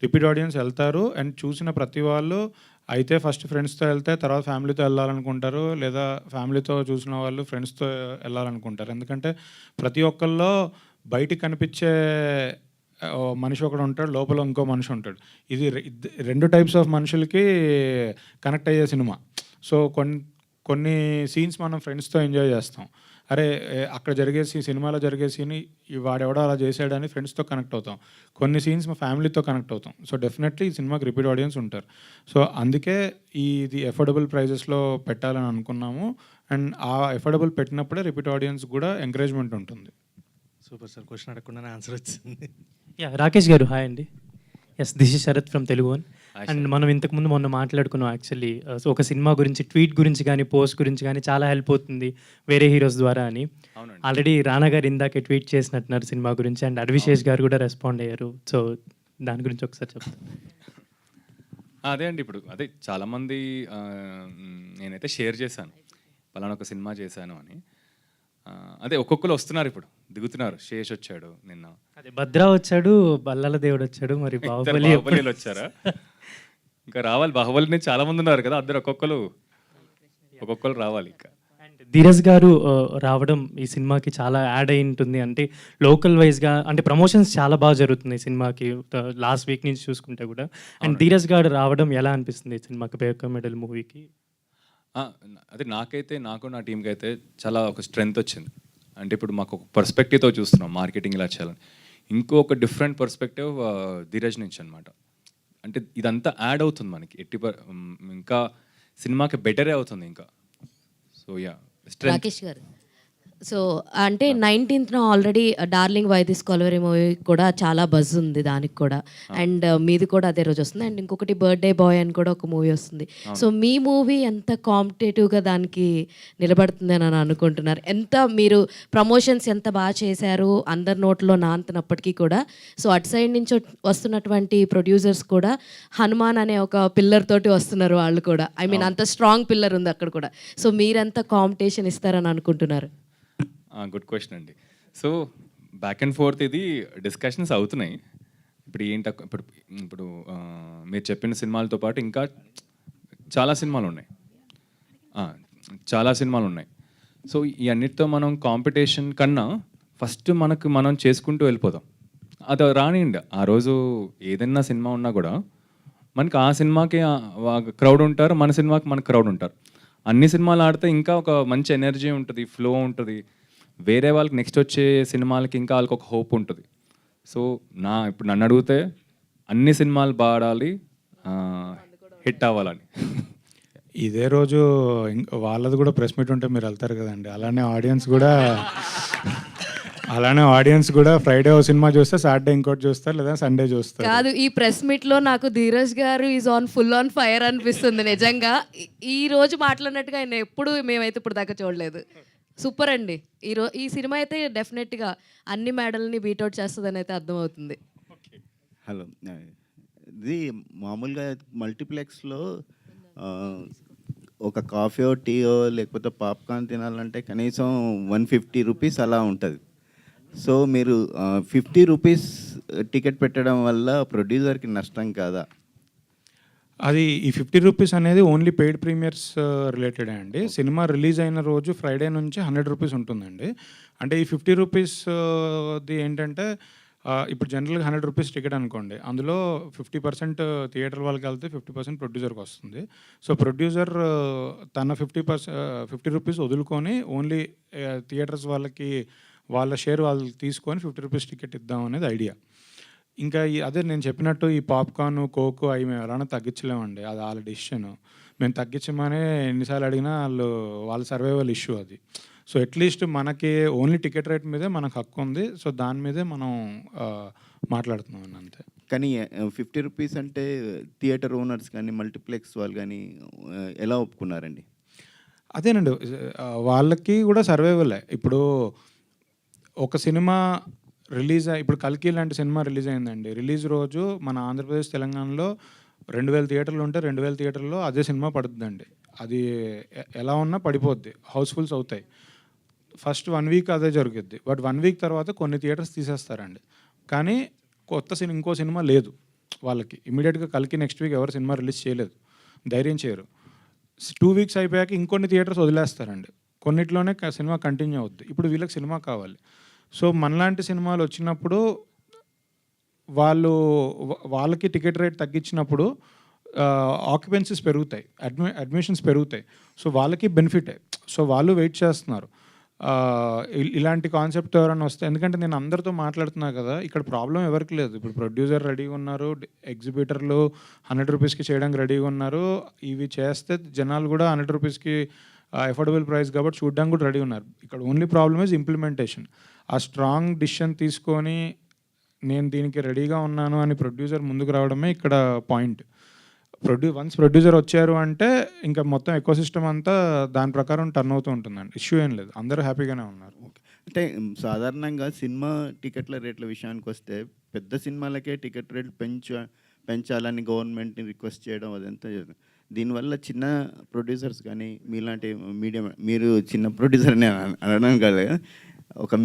రిపీట్ ఆడియన్స్ వెళ్తారు. అండ్ చూసిన ప్రతి వాళ్ళు అయితే ఫస్ట్ ఫ్రెండ్స్తో వెళ్తే తర్వాత ఫ్యామిలీతో వెళ్ళాలనుకుంటారు, లేదా ఫ్యామిలీతో చూసిన వాళ్ళు ఫ్రెండ్స్తో వెళ్ళాలనుకుంటారు. ఎందుకంటే ప్రతి ఒక్కళ్ళలో బయటికి కనిపించే మనిషి ఒకడు ఉంటాడు, లోపల ఇంకో మనిషి ఉంటాడు. ఇది 2 types ఆఫ్ మనుషులకి కనెక్ట్ అయ్యే సినిమా. సో కొన్ని సీన్స్ మనం ఫ్రెండ్స్తో ఎంజాయ్ చేస్తాం, అరే అక్కడ జరిగే సినిమాలో జరిగే సీన్ వాడెవడో అలా చేసాడని ఫ్రెండ్స్తో కనెక్ట్ అవుతాం. కొన్ని సీన్స్ మా ఫ్యామిలీతో కనెక్ట్ అవుతాం. సో డెఫినెట్లీ ఈ సినిమాకి రిపీట్ ఆడియన్స్ ఉంటారు. సో అందుకే ఇది అఫోర్డబుల్ ప్రైజెస్లో పెట్టాలని అనుకున్నాము. అండ్ ఆ అఫోర్డబుల్ పెట్టినప్పుడే రిపీట్ ఆడియన్స్ కూడా ఎంకరేజ్మెంట్ ఉంటుంది. సూపర్ సార్, క్వశ్చన్ అడగకుండానే ఆన్సర్ వచ్చింది. యా, రాకేష్ గారు హాయ్ అండి. Yes, this is Sharath from Telugu one. And మనం ఇంతకుముందు మొన్న మాట్లాడుకున్నాం యాక్చువల్లీ ఒక సినిమా గురించి, ట్వీట్ గురించి కానీ పోస్ట్ గురించి కానీ చాలా హెల్ప్ అవుతుంది వేరే హీరోస్ ద్వారా అని. ఆల్రెడీ రానా గారు ఇందాకే ట్వీట్ చేసినట్టున్నారు సినిమా గురించి, అండ్ అడ్విశేష్ గారు కూడా రెస్పాండ్ అయ్యారు. సో దాని గురించి ఒకసారి చెప్తాను. అదే అండి, ఇప్పుడు అదే చాలామంది నేనైతే షేర్ చేశాను పలానా ఒక సినిమా చేశాను అని. అదే ఒక్కొక్కరు వస్తున్నారు, ఇప్పుడు దిగుతున్నారు. శేష్ వచ్చాడు నిన్న, అదే భద్రా వచ్చాడు, బల్లాల దేవుడు వచ్చాడు, మరి బాహుబలి వచ్చారా? ఇంకా రావాలి, బాహుబలి నుంచి చాలా మంది ఉన్నారు కదా, అందరు ఒక్కొక్కరు రావాలి. ఇంకా అండ్ ధీరజ్ గారు రావడం ఈ సినిమాకి చాలా యాడ్ అయి ఉంటుంది. అంటే లోకల్ వైజ్గా అంటే ప్రమోషన్స్ చాలా బాగా జరుగుతుంది ఈ సినిమాకి లాస్ట్ వీక్ నుంచి చూసుకుంటే కూడా. అండ్ ధీరజ్ గారు రావడం ఎలా అనిపిస్తుంది ఈ సినిమాకి, పేక మెడల్ మూవీకి? అదే నాకైతే, నాకు నా టీంకి అయితే చాలా ఒక స్ట్రెంగ్త్ వచ్చింది. అంటే ఇప్పుడు మాకు ఒక పర్స్పెక్టివ్తో చూస్తున్నాం మార్కెటింగ్ ఇలా చేయాలని. ఇంకొక డిఫరెంట్ పర్స్పెక్టివ్ ధీరజ్ నుంచి అనమాట. అంటే ఇదంతా యాడ్ అవుతుంది మనకి, ఇంకా సినిమాకి బెటరే అవుతుంది ఇంకా. సో యా, రాకేష్ గారు, సో అంటే 19th already darling why this Kolaveri movie కూడా చాలా బజ్ ఉంది దానికి కూడా. అండ్ మీది కూడా అదే రోజు వస్తుంది. అండ్ ఇంకొకటి బర్త్డే బాయ్ అని కూడా ఒక మూవీ వస్తుంది. సో మీ మూవీ ఎంత కాంపిటేటివ్గా దానికి నిలబడుతుంది అని అనుకుంటున్నారు? ఎంత మీరు ప్రమోషన్స్ ఎంత బాగా చేశారు అందరి నోట్లో నాంతనప్పటికీ కూడా. సో అటు సైడ్ నుంచి వస్తున్నటువంటి ప్రొడ్యూసర్స్ కూడా హనుమాన్ అనే ఒక పిల్లర్ తోటి వస్తున్నారు వాళ్ళు కూడా. ఐ మీన్ అంత స్ట్రాంగ్ పిల్లర్ ఉంది అక్కడ కూడా. సో మీరెంత కాంపిటీషన్ ఇస్తారని అనుకుంటున్నారు? గుడ్ క్వశ్చన్ అండి. సో బ్యాక్ అండ్ ఫోర్త్ ఇది డిస్కషన్స్ అవుతున్నాయి. ఇప్పుడు ఇప్పుడు మీరు చెప్పిన సినిమాలతో పాటు ఇంకా చాలా సినిమాలు ఉన్నాయి. సో ఈ అన్నిటితో మనం కాంపిటీషన్ కన్నా ఫస్ట్ మనం చేసుకుంటూ వెళ్ళిపోదాం. అది రానివ్వండి, ఆ రోజు ఏదైనా సినిమా ఉన్నా కూడా మనకి ఆ సినిమాకి క్రౌడ్ ఉంటారు, మన సినిమాకి మనకు క్రౌడ్ ఉంటారు. అన్ని సినిమాలు ఆడితే ఇంకా ఒక మంచి ఎనర్జీ ఉంటుంది, ఫ్లో ఉంటుంది. వేరే వాళ్ళకి నెక్స్ట్ వచ్చే సినిమాలకి ఇంకా వాళ్ళకి ఒక హోప్ ఉంటుంది. సో ఇప్పుడు నన్ను అడిగితే అన్ని సినిమాలు బాడాలి, హిట్ అవ్వాలని. ఇదే రోజు వాళ్ళది కూడా ప్రెస్ మీట్ ఉంటే మీరు వెళ్తారు కదండి. అలానే ఆడియన్స్ కూడా ఫ్రైడే ఒక సినిమా చూస్తే సాటర్డే ఇంకోటి చూస్తారు, లేదా సండే చూస్తారు. కాదు, ఈ ప్రెస్ మీట్లో నాకు ధీరజ్ గారు ఈజ్ ఫుల్ ఆన్ ఫైర్ అనిపిస్తుంది నిజంగా. ఈ రోజు మాట్లాడినట్టుగా ఆయన ఎప్పుడు మేమైతే ఇప్పుడు దాకా చూడలేదు. సూపర్ అండి. ఈ సినిమా అయితే డెఫినెట్గా అన్ని మెడల్ని బీట్అవుట్ చేస్తుందని అయితే అర్థమవుతుంది. హలో, ఇది మామూలుగా మల్టీప్లెక్స్లో ఒక కాఫీయో టీయో లేకపోతే పాప్కార్న్ తినాలంటే కనీసం 150 రూపీస్ అలా ఉంటుంది. సో మీరు 50 రూపీస్ టికెట్ పెట్టడం వల్ల ప్రొడ్యూసర్కి నష్టం కాదా? అది ఈ 50 రూపీస్ అనేది ఓన్లీ పెయిడ్ ప్రీమియర్స్ రిలేటెడ్ అండి. సినిమా రిలీజ్ అయిన రోజు ఫ్రైడే నుంచి 100 రూపీస్ ఉంటుందండి. అంటే ఈ 50 రూపీస్ది ఏంటంటే ఇప్పుడు జనరల్గా 100 రూపీస్ టికెట్ అనుకోండి, అందులో 50% థియేటర్ వాళ్ళకి వెళ్తే 50% ప్రొడ్యూసర్కి వస్తుంది. సో ప్రొడ్యూసర్ తన 50 రూపీస్ వదులుకొని ఓన్లీ థియేటర్స్ వాళ్ళకి వాళ్ళ షేర్ వాళ్ళు తీసుకొని 50 రూపీస్ టికెట్ ఇద్దాం అనేది ఐడియా. ఇంకా అదే నేను చెప్పినట్టు ఈ పాప్కార్న్, కోక్ అవి మేము ఎలానో తగ్గించలేమండి. అది వాళ్ళ డిసిషన్. మేము తగ్గించమని ఎన్నిసార్లు అడిగినా వాళ్ళ సర్వైవల్ ఇష్యూ అది. సో అట్లీస్ట్ మనకి ఓన్లీ టికెట్ రేట్ మీదే మనకు హక్కు ఉంది. సో దాని మీదే మనం మాట్లాడుతున్నాం అంతే. కానీ 50 రూపీస్ అంటే థియేటర్ ఓనర్స్ కానీ మల్టీప్లెక్స్ వాళ్ళు కానీ ఎలా ఒప్పుకున్నారండి? అదేనండి, వాళ్ళకి కూడా సర్వైవలే. ఇప్పుడు ఒక సినిమా ఇప్పుడు కల్కి లాంటి సినిమా రిలీజ్ అయిందండి. రిలీజ్ రోజు మన ఆంధ్రప్రదేశ్, తెలంగాణలో 2000 థియేటర్లు ఉంటే 2000 థియేటర్లో అదే సినిమా పడుతుందండి. అది ఎలా ఉన్నా పడిపోద్ది, హౌస్ఫుల్స్ అవుతాయి. ఫస్ట్ 1 వీక్ అదే జరుగుద్ది. బట్ 1 వీక్ తర్వాత కొన్ని థియేటర్స్ తీసేస్తారండి. కానీ ఇంకో సినిమా లేదు వాళ్ళకి. ఇమీడియట్గా కల్కి నెక్స్ట్ వీక్ ఎవరు సినిమా రిలీజ్ చేయలేదు, ధైర్యం చేయరు. 2 వీక్స్ అయిపోయాక ఇంకొన్ని థియేటర్స్ వదిలేస్తారండి. కొన్నిట్లోనే సినిమా కంటిన్యూ అవుద్ది. ఇప్పుడు వీళ్ళకి సినిమా కావాలి. సో మనలాంటి సినిమాలు వచ్చినప్పుడు వాళ్ళకి టికెట్ రేట్ తగ్గించినప్పుడు ఆక్యుపెన్సీస్ పెరుగుతాయి, అడ్మిషన్స్ పెరుగుతాయి. సో వాళ్ళకి బెనిఫిటే. సో వాళ్ళు వెయిట్ చేస్తున్నారు. ఇలాంటి కాన్సెప్ట్ ఎవరైనా వస్తే, ఎందుకంటే నేను అందరితో మాట్లాడుతున్నా కదా, ఇక్కడ ప్రాబ్లం ఎవరికి లేదు. ఇప్పుడు ప్రొడ్యూసర్ రెడీగా ఉన్నారు, ఎగ్జిబిటర్లు 100 రూపీస్కి చేయడానికి రెడీగా ఉన్నారు. ఇవి చేస్తే జనాలు కూడా 100 రూపీస్కి అఫోర్డబుల్ ప్రైస్ కాబట్టి చూడడానికి కూడా రెడీ ఉన్నారు. ఇక్కడ ఓన్లీ ప్రాబ్లమ్ ఇస్ ఇంప్లిమెంటేషన్. ఆ స్ట్రాంగ్ డిసిషన్ తీసుకొని నేను దీనికి రెడీగా ఉన్నాను అని ప్రొడ్యూసర్ ముందుకు రావడమే ఇక్కడ పాయింట్. వన్స్ ప్రొడ్యూసర్ వచ్చారు అంటే ఇంకా మొత్తం ఎకో సిస్టమ్ అంతా దాని ప్రకారం టర్న్ అవుతూ ఉంటుందండి. ఇష్యూ ఏం లేదు, అందరూ హ్యాపీగానే ఉన్నారు. అంటే సాధారణంగా సినిమా టికెట్ల రేట్ల విషయానికి వస్తే పెద్ద సినిమాలకే టికెట్ రేట్లు పెంచాలని గవర్నమెంట్ని రిక్వెస్ట్ చేయడం అదంతా దీనివల్ల చిన్న ప్రొడ్యూసర్స్ కానీ మీలాంటి మీడియం, మీరు చిన్న ప్రొడ్యూసర్ని అనడం కాదు,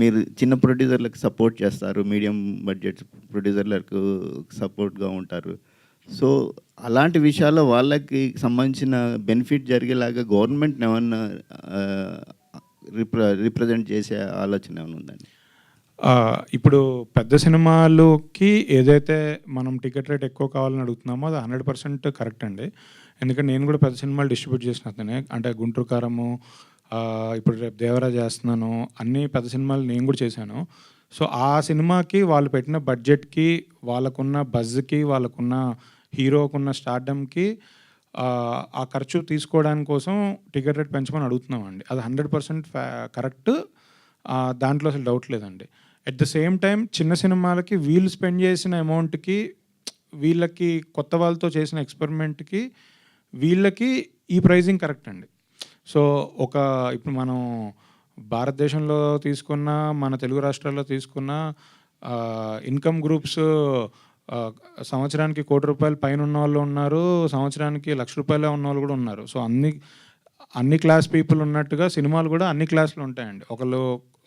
మీరు చిన్న ప్రొడ్యూసర్లకు సపోర్ట్ చేస్తారు, మీడియం బడ్జెట్ ప్రొడ్యూసర్లకు సపోర్ట్గా ఉంటారు. సో అలాంటి విషయాల్లో వాళ్ళకి సంబంధించిన బెనిఫిట్ జరిగేలాగా గవర్నమెంట్ ఏమన్నా రిప్రజెంట్ చేసే ఆలోచన ఏమైనా ఉందండి? ఇప్పుడు పెద్ద సినిమాలకి ఏదైతే మనం టికెట్ రేట్ ఎక్కువ కావాలని అడుగుతున్నామో అది 100% కరెక్ట్ అండి. ఎందుకంటే నేను కూడా పెద్ద సినిమాలు డిస్ట్రిబ్యూట్ చేసిన అతనే. అంటే గుంటూరు కారము, ఇప్పుడు రేపు దేవరా చేస్తున్నాను, అన్ని పెద్ద సినిమాలు నేను కూడా చేశాను. సో ఆ సినిమాకి వాళ్ళు పెట్టిన బడ్జెట్కి, వాళ్ళకున్న బజ్కి, వాళ్ళకున్న హీరోకున్న స్టార్డమ్కి ఆ ఖర్చు తీసుకోవడానికి కోసం టికెట్ రేట్ పెంచమని అడుగుతున్నామండి. అది 100% కరెక్ట్, దాంట్లో అసలు డౌట్ లేదండి. ఎట్ ద సేమ్ టైం చిన్న సినిమాలకి వీళ్ళు స్పెండ్ చేసిన అమౌంట్కి, వీళ్ళకి కొత్త వాళ్ళతో చేసిన ఎక్స్పెరిమెంట్కి, వీళ్ళకి ఈ ప్రైజింగ్ కరెక్ట్ అండి. సో ఇప్పుడు మనం భారతదేశంలో తీసుకున్న, మన తెలుగు రాష్ట్రాల్లో తీసుకున్న ఇన్కమ్ గ్రూప్స్ సంవత్సరానికి ₹1 కోటి పైన ఉన్న వాళ్ళు ఉన్నారు, సంవత్సరానికి ₹1,00,000 ఉన్న వాళ్ళు కూడా ఉన్నారు. సో అన్ని క్లాస్ పీపుల్ ఉన్నట్టుగా సినిమాలు కూడా అన్ని క్లాసులు ఉంటాయండి.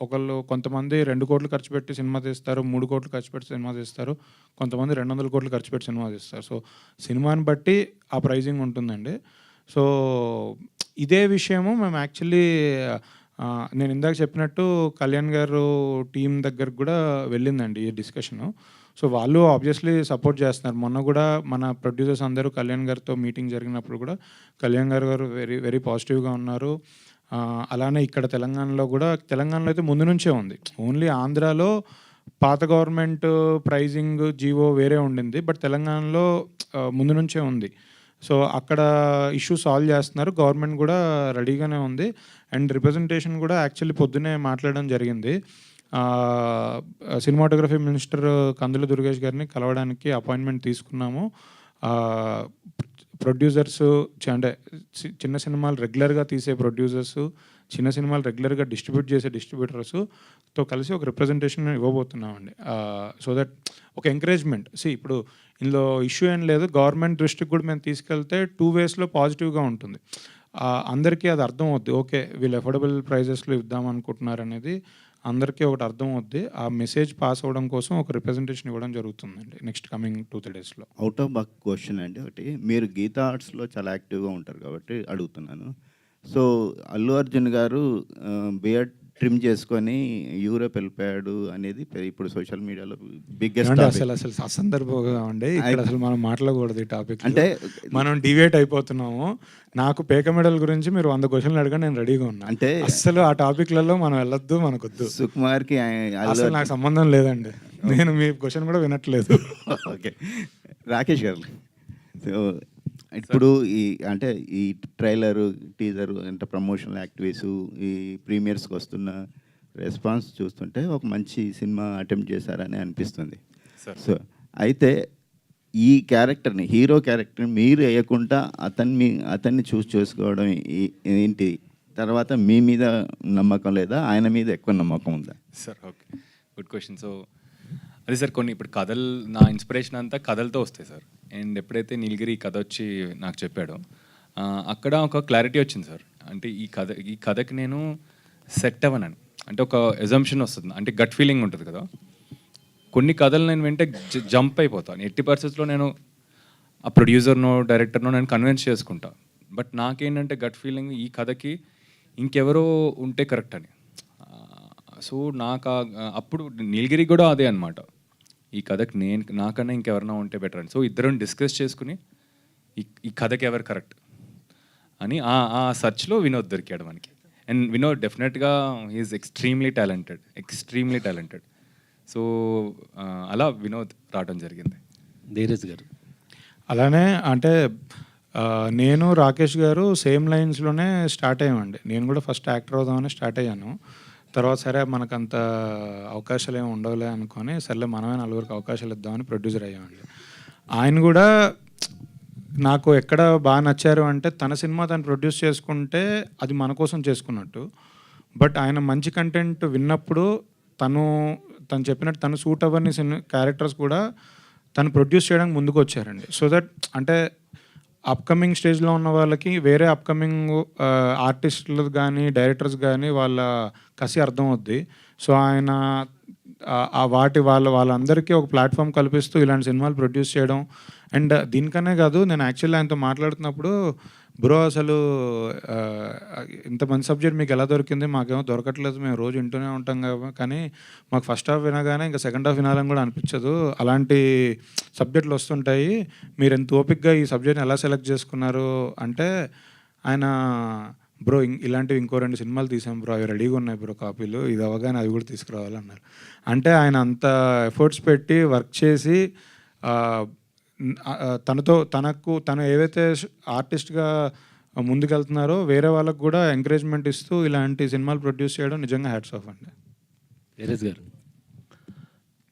ఒకళ్ళు కొంతమంది 2 కోట్లు ఖర్చు పెట్టి సినిమా తీస్తారు, 3 కోట్లు ఖర్చు పెట్టి సినిమా తీస్తారు, కొంతమంది 200 కోట్లు ఖర్చు పెట్టి సినిమా తీస్తారు. సో సినిమాని బట్టి ఆ ప్రైజింగ్ ఉంటుందండి. సో ఇదే విషయము మేము యాక్చువల్లీ నేను ఇందాక చెప్పినట్టు కళ్యాణ్ గారు టీం దగ్గరకు కూడా వెళ్ళిందండి ఈ డిస్కషను. సో వాళ్ళు ఆబ్వియస్లీ సపోర్ట్ చేస్తున్నారు. మొన్న కూడా మన ప్రొడ్యూసర్స్ అందరూ కళ్యాణ్ గారితో మీటింగ్ జరిగినప్పుడు కూడా కళ్యాణ్ గారు వెరీ వెరీ పాజిటివ్గా ఉన్నారు. అలానే ఇక్కడ తెలంగాణలో అయితే ముందు నుంచే ఉంది. ఓన్లీ ఆంధ్రాలో పాత గవర్నమెంట్ ప్రైజింగ్ జీవో వేరే ఉండింది, బట్ తెలంగాణలో ముందు నుంచే ఉంది. సో అక్కడ ఇష్యూ సాల్వ్ చేస్తున్నారు, గవర్నమెంట్ కూడా రెడీగానే ఉంది. అండ్ రిప్రజెంటేషన్ కూడా యాక్చువల్లీ పొద్దునే మాట్లాడడం జరిగింది. సినిమాటోగ్రఫీ మినిస్టర్ కందుల దుర్గేష్ గారిని కలవడానికి అపాయింట్మెంట్ తీసుకున్నాము. ప్రొడ్యూసర్స్ అంటే చిన్న సినిమాలు రెగ్యులర్గా తీసే ప్రొడ్యూసర్స్, చిన్న సినిమాలు రెగ్యులర్గా డిస్ట్రిబ్యూట్ చేసే డిస్ట్రిబ్యూటర్స్తో కలిసి ఒక రిప్రజెంటేషన్ ఇవ్వబోతున్నామండి. సో దట్ ఒక ఎంకరేజ్మెంట్. ఇప్పుడు ఇందులో ఇష్యూ ఏం లేదు, గవర్నమెంట్ దృష్టికి కూడా మేము తీసుకెళ్తే 2 వేస్లో పాజిటివ్గా ఉంటుంది. అందరికీ అది అర్థం అవుద్ది, ఓకే వీళ్ళు అఫోర్డబుల్ ప్రైజెస్లో ఇద్దాం అనుకుంటున్నారు అనేది అందరికీ ఒకటి అర్థం అవుద్ది. ఆ మెసేజ్ పాస్ అవ్వడం కోసం ఒక రిప్రజెంటేషన్ ఇవ్వడం జరుగుతుందండి నెక్స్ట్ కమింగ్ 2-3 డేస్లో. అవుట్ ఆఫ్ బాక్స్ క్వశ్చన్ అండి ఒకటి, మీరు గీతా ఆర్ట్స్లో చాలా యాక్టివ్గా ఉంటారు కాబట్టి అడుగుతున్నాను. సో అల్లు అర్జున్ గారు బియర్డ్ ట్రిమ్ చేసుకొని యూరోప్ వెళ్ళిపోయాడు అనేది ఇప్పుడు సోషల్ మీడియాలో బిగ్గెస్ట్. అసలు అసందర్భంగా ఉండే ఇక్కడ అసలు మనం మాట్లాడకూడదు ఈ టాపిక్. అంటే మనం డివేట్ అయిపోతున్నాము. నాకు పేక మెడల్ గురించి మీరు 100 క్వశ్చన్లు అడగా నేను రెడీగా ఉన్నా. అంటే అసలు ఆ టాపిక్లలో మనం వెళ్ళొద్దు, మనకొద్దు. సుకుమార్కి అసలు నాకు సంబంధం లేదండి, నేను మీ క్వశ్చన్ కూడా వినట్లేదు. ఓకే రాకేష్ గారు, సో ఇప్పుడు ఈ ట్రైలరు, టీజరు, అంటే ప్రమోషనల్ యాక్టివిటీస్, ఈ ప్రీమియర్స్కి వస్తున్న రెస్పాన్స్ చూస్తుంటే ఒక మంచి సినిమా అటెంప్ట్ చేశారని అనిపిస్తుంది. సో అయితే ఈ క్యారెక్టర్ని, హీరో క్యారెక్టర్ని మీరు వేయకుండా అతన్ని చేసుకోవడం ఏంటి? తర్వాత మీ మీద నమ్మకం లేదా, ఆయన మీద ఎక్కువ నమ్మకం ఉందా? Sir okay, good question. So అదే సార్, కొన్ని ఇప్పుడు కథలు, నా ఇన్స్పిరేషన్ అంతా కథలతో వస్తాయి సార్. అండ్ ఎప్పుడైతే నీలగిరి కథ వచ్చి నాకు చెప్పాడో అక్కడ ఒక క్లారిటీ వచ్చింది సార్. అంటే ఈ కథకి నేను సెట్ అవ్వనని, అంటే ఒక ఎజంప్షన్ వస్తుంది, అంటే గట్ ఫీలింగ్ ఉంటుంది కదా. కొన్ని కథలు నేను వింటే జంప్ అయిపోతాను. 80% నేను ఆ ప్రొడ్యూసర్నో డైరెక్టర్నో నేను కన్విన్స్ చేసుకుంటా. బట్ నాకేంటంటే గట్ ఫీలింగ్ ఈ కథకి ఇంకెవరో ఉంటే కరెక్ట్ అని. సో నాకు అప్పుడు నీలగిరి కూడా అదే అనమాట, ఈ కథకి నాకన్నా ఇంకెవరైనా ఉంటే బెటర్ అని. సో ఇద్దరం డిస్కస్ చేసుకుని ఈ కథకి ఎవరు కరెక్ట్ అని ఆ సర్చ్లో వినోద్ దొరికాడు మనకి. అండ్ వినోద్ డెఫినెట్గా హీఈస్ ఎక్స్ట్రీమ్లీ టాలెంటెడ్. సో అలా వినోద్ రావడం జరిగింది. ధీరజ్ గారు అలానే అంటే నేను రాకేష్ గారు సేమ్ లైన్స్లోనే స్టార్ట్ అయ్యామండి. నేను కూడా ఫస్ట్ యాక్టర్ అవుదామని స్టార్ట్ అయ్యాను. తర్వాత సరే మనకంత అవకాశాలు ఏమి ఉండవులే అనుకొని సర్లే మనమే నలుగురికి అవకాశాలు ఇద్దామని ప్రొడ్యూసర్ అయ్యామండి. ఆయన కూడా నాకు ఎక్కడ బాగా నచ్చారు అంటే తన సినిమా తను ప్రొడ్యూస్ చేసుకుంటే అది మన కోసం చేసుకున్నట్టు. బట్ ఆయన మంచి కంటెంట్ విన్నప్పుడు తను చెప్పినట్టు తను సూట్ అవ్వని క్యారెక్టర్స్ కూడా తను ప్రొడ్యూస్ చేయడానికి ముందుకు వచ్చారండి. సో దట్ అంటే అప్కమింగ్ స్టేజ్లో ఉన్న వాళ్ళకి వేరే అప్కమింగ్ ఆర్టిస్టులు కానీ డైరెక్టర్స్ కానీ వాళ్ళ కసి అర్థం అవుద్ది. సో ఆయన వాళ్ళందరికీ ఒక ప్లాట్ఫామ్ కల్పిస్తూ ఇలాంటి సినిమాలు ప్రొడ్యూస్ చేయడం. అండ్ దీనికనే కాదు, నేను యాక్చువల్లీ ఆయనతో మాట్లాడుతున్నప్పుడు బ్రో అసలు ఇంత మంచి సబ్జెక్ట్ మీకు ఎలా దొరికింది, మాకేమో దొరకట్లేదు, మేము రోజు వింటూనే ఉంటాం కదా, కానీ మాకు ఫస్ట్ హాఫ్ వినగానే ఇంకా సెకండ్ హాఫ్ వినాలని కూడా అనిపించదు, అలాంటి సబ్జెక్టులు వస్తుంటాయి, మీరు ఎంత ఓపిక్గా ఈ సబ్జెక్ట్ని ఎలా సెలెక్ట్ చేసుకున్నారు అంటే ఆయన బ్రో ఇలాంటివి ఇంకో 2 సినిమాలు తీసాం బ్రో, అవి రెడీగా ఉన్నాయి బ్రో కాపీలు, ఇది అవగానే అవి కూడా తీసుకురావాలన్నారు. అంటే ఆయన అంత ఎఫర్ట్స్ పెట్టి వర్క్ చేసి తను ఏవైతే ఆర్టిస్ట్గా ముందుకెళ్తున్నారో వేరే వాళ్ళకు కూడా ఎంకరేజ్మెంట్ ఇస్తూ ఇలాంటి సినిమాలు ప్రొడ్యూస్ చేయడం నిజంగా హ్యాట్స్ ఆఫ్ అండి. ధీరజ్ గారు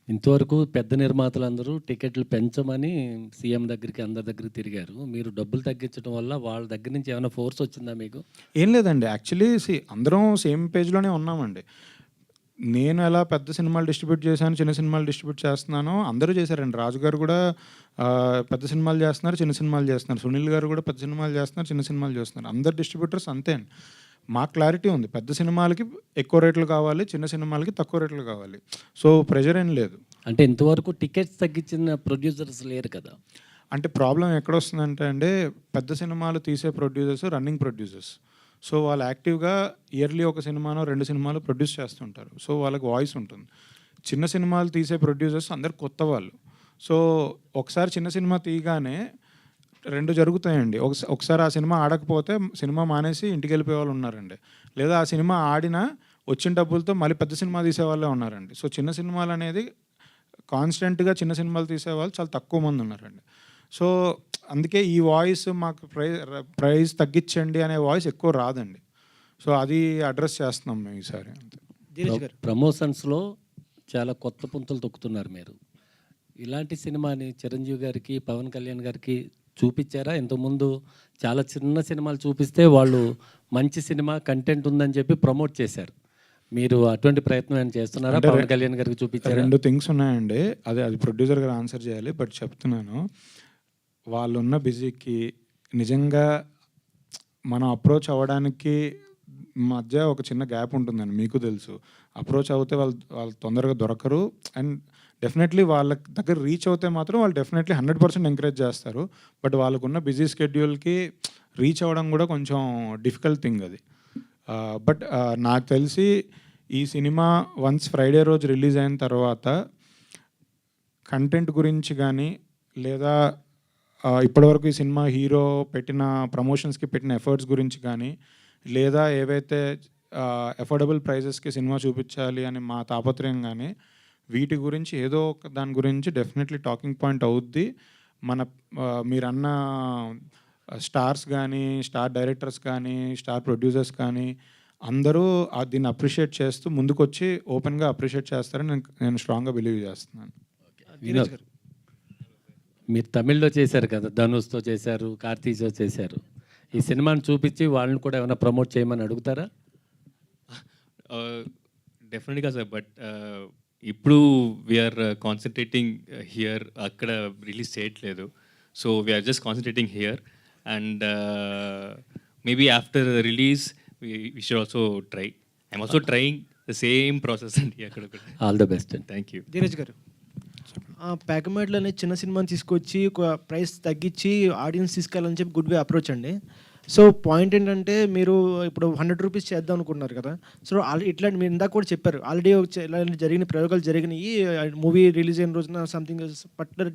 ఇంతవరకు పెద్ద నిర్మాతలందరూ టికెట్లు పెంచమని సీఎం దగ్గరికి అందరి దగ్గరికి తిరిగారు. మీరు డబ్బులు తగ్గించడం వల్ల వాళ్ళ దగ్గర నుంచి ఏమైనా ఫోర్స్ వచ్చిందా మీకు? ఏం లేదండి, యాక్చువల్లీ అందరం సేమ్ పేజ్లోనే ఉన్నామండి. నేను ఎలా పెద్ద సినిమాలు డిస్ట్రిబ్యూట్ చేశాను, చిన్న సినిమాలు డిస్ట్రిబ్యూట్ చేస్తున్నానో అందరూ చేశారండి. రాజు గారు కూడా పెద్ద సినిమాలు చేస్తున్నారు, చిన్న సినిమాలు చేస్తున్నారు. సునీల్ గారు కూడా పెద్ద సినిమాలు చేస్తున్నారు, చిన్న సినిమాలు చేస్తున్నారు. అందరు డిస్ట్రిబ్యూటర్స్ అంతే అండి. మాకు క్లారిటీ ఉంది, పెద్ద సినిమాలకి ఎక్కువ రేట్లు కావాలి, చిన్న సినిమాలకి తక్కువ రేట్లు కావాలి. సో ప్రెషర్ ఏం లేదు. అంటే ఇంతవరకు టికెట్స్ తగ్గించిన ప్రొడ్యూసర్స్ లేరు కదా. అంటే ప్రాబ్లం ఎక్కడ వస్తుందంటే అండి, పెద్ద సినిమాలు తీసే ప్రొడ్యూసర్స్ రన్నింగ్ ప్రొడ్యూసర్స్. సో వాళ్ళు యాక్టివ్గా ఇయర్లీ ఒక సినిమానో 2 సినిమాలు ప్రొడ్యూస్ చేస్తుంటారు. సో వాళ్ళకి వాయిస్ ఉంటుంది. చిన్న సినిమాలు తీసే ప్రొడ్యూసర్స్ అందరు కొత్త వాళ్ళు. సో ఒకసారి చిన్న సినిమా తీయగానే 2 జరుగుతాయండి. ఒకసారి ఆ సినిమా ఆడకపోతే సినిమా మానేసి ఇంటికి వెళ్ళిపోయే వాళ్ళు ఉన్నారండి. లేదా ఆ సినిమా ఆడినా వచ్చిన డబ్బులతో మళ్ళీ పెద్ద సినిమా తీసేవాళ్ళే ఉన్నారండి. సో చిన్న సినిమాలు అనేది కాన్స్టెంట్గా చిన్న సినిమాలు తీసేవాళ్ళు చాలా తక్కువ మంది ఉన్నారండి. సో అందుకే ఈ వాయిస్ మాకు ప్రైస్ తగ్గించండి అనే వాయిస్ ఎక్కువ రాదండి. సో అది అడ్రస్ చేస్తున్నాం మేము ఈసారి. ప్రమోషన్స్లో చాలా కొత్త పుంతలు తొక్కుతున్నారు మీరు. ఇలాంటి సినిమాని చిరంజీవి గారికి, పవన్ కళ్యాణ్ గారికి చూపించారా? ఇంతకుముందు చాలా చిన్న సినిమాలు చూపిస్తే వాళ్ళు మంచి సినిమా కంటెంట్ ఉందని చెప్పి ప్రమోట్ చేశారు. మీరు అటువంటి ప్రయత్నం ఏమైనా చేస్తున్నారా? పవన్ కళ్యాణ్ గారికి చూపించారా? 2 థింగ్స్ ఉన్నాయండి. అది ప్రొడ్యూసర్ గారు ఆన్సర్ చేయాలి. బట్ చెప్తున్నాను, వాళ్ళు ఉన్న బిజీకి నిజంగా మనం అప్రోచ్ అవ్వడానికి మధ్య ఒక చిన్న గ్యాప్ ఉంటుందండి, మీకు తెలుసు. అప్రోచ్ అవుతే వాళ్ళు తొందరగా దొరకరు. అండ్ డెఫినెట్లీ వాళ్ళ దగ్గర రీచ్ అవుతే మాత్రం వాళ్ళు డెఫినెట్లీ 100% ఎంకరేజ్ చేస్తారు. బట్ వాళ్ళకున్న బిజీ స్కెడ్యూల్కి రీచ్ అవ్వడం కూడా కొంచెం డిఫికల్ట్ థింగ్ అది. బట్ నాకు తెలిసి ఈ సినిమా వన్స్ ఫ్రైడే రోజు రిలీజ్ అయిన తర్వాత కంటెంట్ గురించి కానీ, లేదా ఇప్పటివరకు ఈ సినిమా హీరో పెట్టిన ప్రమోషన్స్కి పెట్టిన ఎఫర్ట్స్ గురించి కానీ, లేదా ఏవైతే అఫోర్డబుల్ ప్రైజెస్కి సినిమా చూపించాలి అని మా తాపత్రయం కానీ, వీటి గురించి ఏదో ఒక దాని గురించి డెఫినెట్లీ టాకింగ్ పాయింట్ అవుద్ది. మీరన్న స్టార్స్ కానీ, స్టార్ డైరెక్టర్స్ కానీ, స్టార్ ప్రొడ్యూసర్స్ కానీ అందరూ దీన్ని అప్రిషియేట్ చేస్తూ ముందుకొచ్చి ఓపెన్గా అప్రిషియేట్ చేస్తారని నేను స్ట్రాంగ్గా బిలీవ్ చేస్తున్నాను. మీరు తమిళ్లో చేశారు కదా, ధనుష్తో చేశారు, కార్తీక్తో చేశారు. ఈ సినిమాని చూపించి వాళ్ళని కూడా ఏమైనా ప్రమోట్ చేయమని అడుగుతారా? డెఫినెట్గా సార్. బట్ ఇప్పుడు వీఆర్ కాన్సన్ట్రేటింగ్ హియర్, అక్కడ రిలీజ్ చేయట్లేదు. So we're just concentrating here and maybe after release we should also try. I'm also trying the same process అండి అక్కడ. All the best. Thank you. Dheeraj గారు, ప్యాకమేడ్లో అనే చిన్న సినిమాని తీసుకొచ్చి ఒక ప్రైస్ తగ్గించి ఆడియన్స్ తీసుకెళ్ళాలని చెప్పి గుడ్ వే అప్రోచ్ అండి. సో పాయింట్ ఏంటంటే మీరు ఇప్పుడు 100 రూపీస్ చేద్దాం అనుకుంటున్నారు కదా. సో ఇట్లాంటి మీరు ఇందాక కూడా చెప్పారు, ఆల్రెడీ ఇలాంటి జరిగిన ప్రయోగాలు జరిగినాయి. మూవీ రిలీజ్ అయిన రోజున సంథింగ్ పర్టికులర్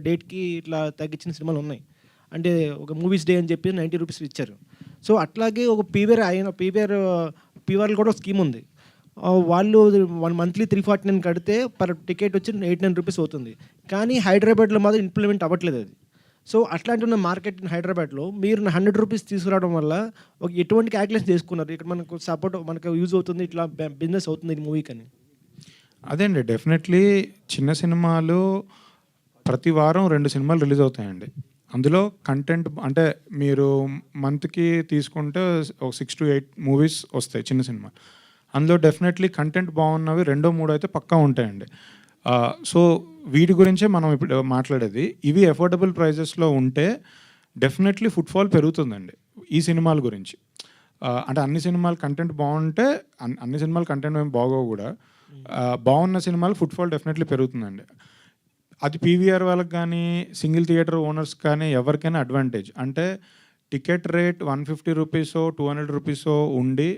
డేట్కి ఇట్లా తగ్గించిన సినిమాలు ఉన్నాయి. అంటే ఒక మూవీస్ డే అని చెప్పి 90 రూపీస్ ఇచ్చారు. సో అట్లాగే ఒక పీవీఆర్ కూడా ఒక స్కీమ్ ఉంది. వాళ్ళు మంత్లీ 349 కడితే పర్ టికెట్ వచ్చి 89 రూపీస్ అవుతుంది. కానీ హైదరాబాద్లో మాత్రం ఇంప్లిమెంట్ అవ్వట్లేదు అది. సో అట్లాంటి ఉన్న మార్కెట్ హైదరాబాద్లో మీరు 100 రూపీస్ తీసుకురావడం వల్ల ఎటువంటి క్యాల్కులేషన్ చేసుకున్నారు, ఇక్కడ మనకు సపోర్ట్ మనకు యూజ్ అవుతుంది, ఇట్లా బిజినెస్ అవుతుంది ఈ మూవీకి అని? అదే అండి, డెఫినెట్లీ చిన్న సినిమాలు ప్రతి వారం 2 సినిమాలు రిలీజ్ అవుతాయండి. అందులో కంటెంట్ అంటే మీరు మంత్కి తీసుకుంటే ఒక 6 to 8 మూవీస్ వస్తాయి చిన్న సినిమా. అందులో డెఫినెట్లీ కంటెంట్ బాగున్నవి 2-3 అయితే పక్కా ఉంటాయండి. సో వీటి గురించే మనం ఇప్పుడు మాట్లాడేది. ఇవి అఫోర్డబుల్ ప్రైజెస్లో ఉంటే డెఫినెట్లీ ఫుట్ఫాల్ పెరుగుతుందండి ఈ సినిమాల గురించి. అంటే అన్ని సినిమాలు కంటెంట్ బాగుంటే అన్ని సినిమాలు కంటెంట్ ఏమి బాగోవు కూడా, బాగున్న సినిమాలు ఫుట్ఫాల్ డెఫినెట్లీ పెరుగుతుందండి. అది పీవీఆర్ వాళ్ళకి కానీ సింగిల్ థియేటర్ ఓనర్స్ కానీ ఎవరికైనా అడ్వాంటేజ్. అంటే టికెట్ రేట్ 150 రూపీసో 200 రూపీసో ఉండి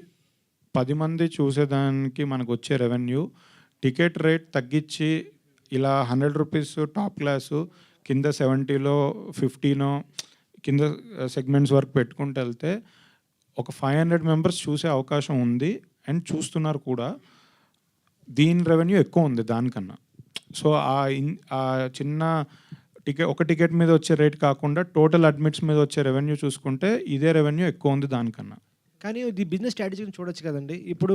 10 మంది చూసేదానికి మనకు వచ్చే రెవెన్యూ, టికెట్ రేట్ తగ్గించి ఇలా 100 రూపీస్ టాప్ క్లాసు, కింద 70లో 15నో కింద సెగ్మెంట్స్ వరకు పెట్టుకుంటూ వెళ్తే ఒక 500 మెంబర్స్ చూసే అవకాశం ఉంది అండ్ చూస్తున్నారు కూడా. దీని రెవెన్యూ ఎక్కువ ఉంది దానికన్నా. సో ఆ చిన్న ఒక టికెట్ మీద వచ్చే రేట్ కాకుండా టోటల్ అడ్మిట్స్ మీద వచ్చే రెవెన్యూ చూసుకుంటే ఇదే రెవెన్యూ ఎక్కువ ఉంది దానికన్నా. కానీ ఇది బిజినెస్ స్ట్రాటజీని చూడొచ్చు కదండి. ఇప్పుడు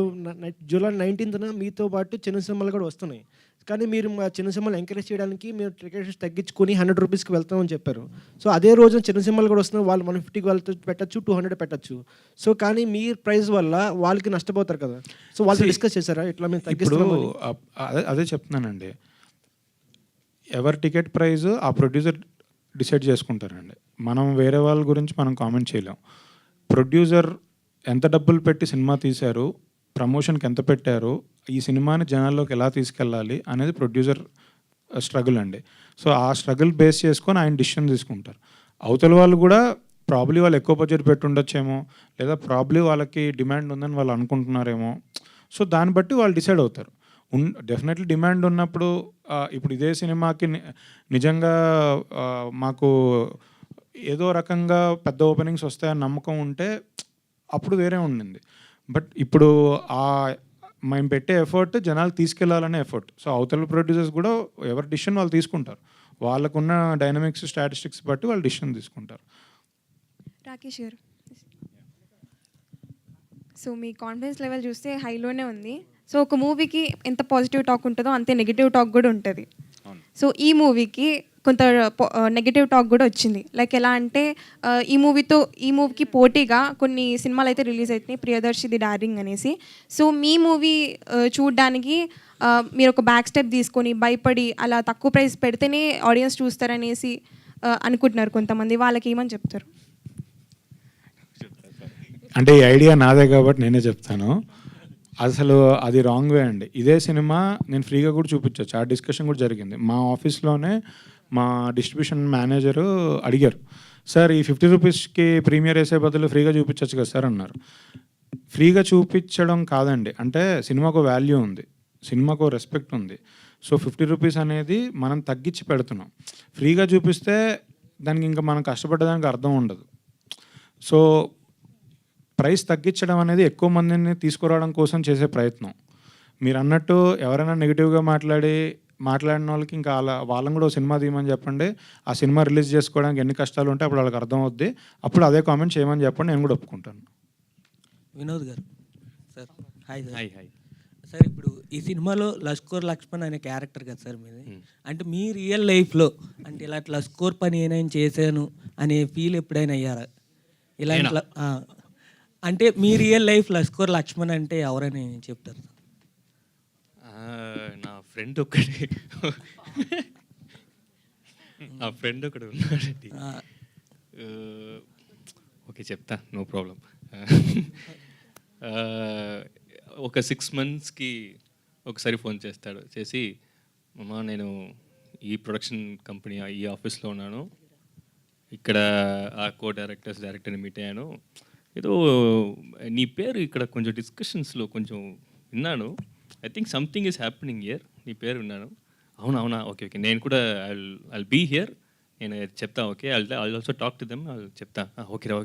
జూలై 19న మీతో పాటు చిన్న సినిమాలు కూడా వస్తున్నాయి. కానీ మీరు మా చిన్న సినిమాలు ఎంకరేజ్ చేయడానికి మీరు టికెట్స్ తగ్గించుకొని 100 రూపీస్కి వెళ్తామని చెప్పారు. సో అదే రోజున చిన్న సినిమాలు కూడా వస్తున్నాయి, వాళ్ళు 150కి వెళ్తే పెట్టచ్చు, 200 పెట్టచ్చు. సో కానీ మీ ప్రైస్ వల్ల వాళ్ళకి నష్టపోతారు కదా. సో వాళ్ళు డిస్కస్ చేశారా ఇట్లా మేము తగ్గిస్తున్నాం? అదే చెప్తున్నానండి, ఎవరి టికెట్ ప్రైస్ ఆ ప్రొడ్యూసర్ డిసైడ్ చేసుకుంటారండి. మనం వేరే వాళ్ళ గురించి మనం కామెంట్ చేయలేం. ప్రొడ్యూసర్ ఎంత డబ్బులు పెట్టి సినిమా తీశారు, ప్రమోషన్కి ఎంత పెట్టారు, ఈ సినిమాని జనాల్లోకి ఎలా తీసుకెళ్ళాలి అనేది ప్రొడ్యూసర్ స్ట్రగుల్ అండి. సో ఆ స్ట్రగుల్ బేస్ చేసుకొని ఆయన డిసిషన్ తీసుకుంటారు. అవతల వాళ్ళు కూడా ప్రాబ్లీ వాళ్ళు ఎక్కువ బడ్జెట్ పెట్టి ఉండొచ్చేమో, లేదా ప్రాబ్లీ వాళ్ళకి డిమాండ్ ఉందని వాళ్ళు అనుకుంటున్నారేమో. సో దాన్ని బట్టి వాళ్ళు డిసైడ్ అవుతారు. డెఫినెట్లీ డిమాండ్ ఉన్నప్పుడు ఇప్పుడు ఇదే సినిమాకి నిజంగా మాకు ఏదో రకంగా పెద్ద ఓపెనింగ్స్ వస్తాయని నమ్మకం ఉంటే అప్పుడు వేరే ఉండింది. బట్ ఇప్పుడు మేము పెట్టే ఎఫర్ట్ జనాలు తీసుకెళ్లాలనే ఎఫర్ట్. సో అవతల ప్రొడ్యూసర్స్ కూడా ఎవరి డిసిషన్ వాళ్ళు తీసుకుంటారు, వాళ్ళకున్న డైనమిక్స్ స్టాటిస్టిక్స్ బట్టి వాళ్ళు డిసిషన్ తీసుకుంటారు. రాకేష్ గారు, సో మీ కాన్ఫిడెన్స్ లెవెల్ చూస్తే హైలోనే ఉంది. సో ఒక మూవీకి ఎంత పాజిటివ్ టాక్ ఉంటుందో అంతే నెగిటివ్ టాక్ కూడా ఉంటుంది. సో ఈ మూవీకి కొంత నెగిటివ్ టాక్ కూడా వచ్చింది. లైక్ ఎలా అంటే ఈ మూవీకి పోటీగా కొన్ని సినిమాలు అయితే రిలీజ్ అవుతున్నాయి, ప్రియదర్శిది డార్లింగ్ అనేసి. సో మీ మూవీ చూడడానికి మీరు ఒక బ్యాక్ స్టెప్ తీసుకొని భయపడి అలా తక్కువ ప్రైస్ పెడితేనే ఆడియన్స్ చూస్తారనేసి అనుకుంటున్నారు కొంతమంది. వాళ్ళకి ఏమని చెప్తారు? అంటే ఈ ఐడియా నాదే కాబట్టి నేనే చెప్తాను. అసలు అది రాంగ్ వే అండి. ఇదే సినిమా నేను ఫ్రీగా కూడా చూపించవచ్చు, ఆ డిస్కషన్ కూడా జరిగింది. మా ఆఫీస్లోనే మా డిస్ట్రిబ్యూషన్ మేనేజరు అడిగారు, సార్ ఈ 50 రూపీస్కి ప్రీమియర్ వేసే బదులు ఫ్రీగా చూపించవచ్చు కదా సార్ అన్నారు. ఫ్రీగా చూపించడం కాదండి, అంటే సినిమాకు వాల్యూ ఉంది, సినిమాకు రెస్పెక్ట్ ఉంది. సో 50 రూపీస్ అనేది మనం తగ్గించి పెడుతున్నాం. ఫ్రీగా చూపిస్తే దానికి ఇంకా మనం కష్టపడ్డదానికి అర్థం ఉండదు. సో ప్రైస్ తగ్గించడం అనేది ఎక్కువ మందిని తీసుకురావడం కోసం చేసే ప్రయత్నం. మీరు అన్నట్టు ఎవరైనా నెగిటివ్గా మాట్లాడిన వాళ్ళకి ఇంకా వాళ్ళని కూడా సినిమా తీయమని చెప్పండి, ఆ సినిమా రిలీజ్ చేసుకోవడానికి ఎన్ని కష్టాలు ఉంటే అప్పుడు వాళ్ళకి అర్థం అవుద్ది, అప్పుడు అదే కామెంట్ చేయమని చెప్పండి, నేను కూడా ఒప్పుకుంటాను. వినోద్ గారు sir, hi sir. Hi hi sir, ఇప్పుడు ఈ సినిమాలో లస్కోర్ లక్ష్మణ్ అనే క్యారెక్టర్ కదా సార్ మీది. అంటే మీ రియల్ లైఫ్లో అంటే ఇలా లస్కోర్ పని ఏమైనా చేశాను అనే ఫీల్ ఎప్పుడైనా అయ్యారా? ఇలా అంటే మీ రియల్ లైఫ్ లస్కోర్ లక్ష్మణ్ అంటే ఎవరని చెప్తారు? నా ఫ్రెండ్ ఒకడు ఉన్నాడండి. ఓకే చెప్తా, నో ప్రాబ్లం. ఒక 6 monthsకి ఒకసారి ఫోన్ చేస్తాడు, చేసి అమ్మా నేను ఈ ప్రొడక్షన్ కంపెనీ ఈ ఆఫీస్లో ఉన్నాను, ఇక్కడ ఆ డైరెక్టర్ని మీట్ అయ్యాను, ఏదో నీ పేరు ఇక్కడ కొంచెం డిస్కషన్స్లో కొంచెం విన్నాను, I think something is happening here, నీ పేరు విన్నాను. అవునా ఓకే నేను కూడా ఐల్ బీ హియర్, నేను చెప్తా, okay I'll also talk to them, చెప్తా. ఓకేరా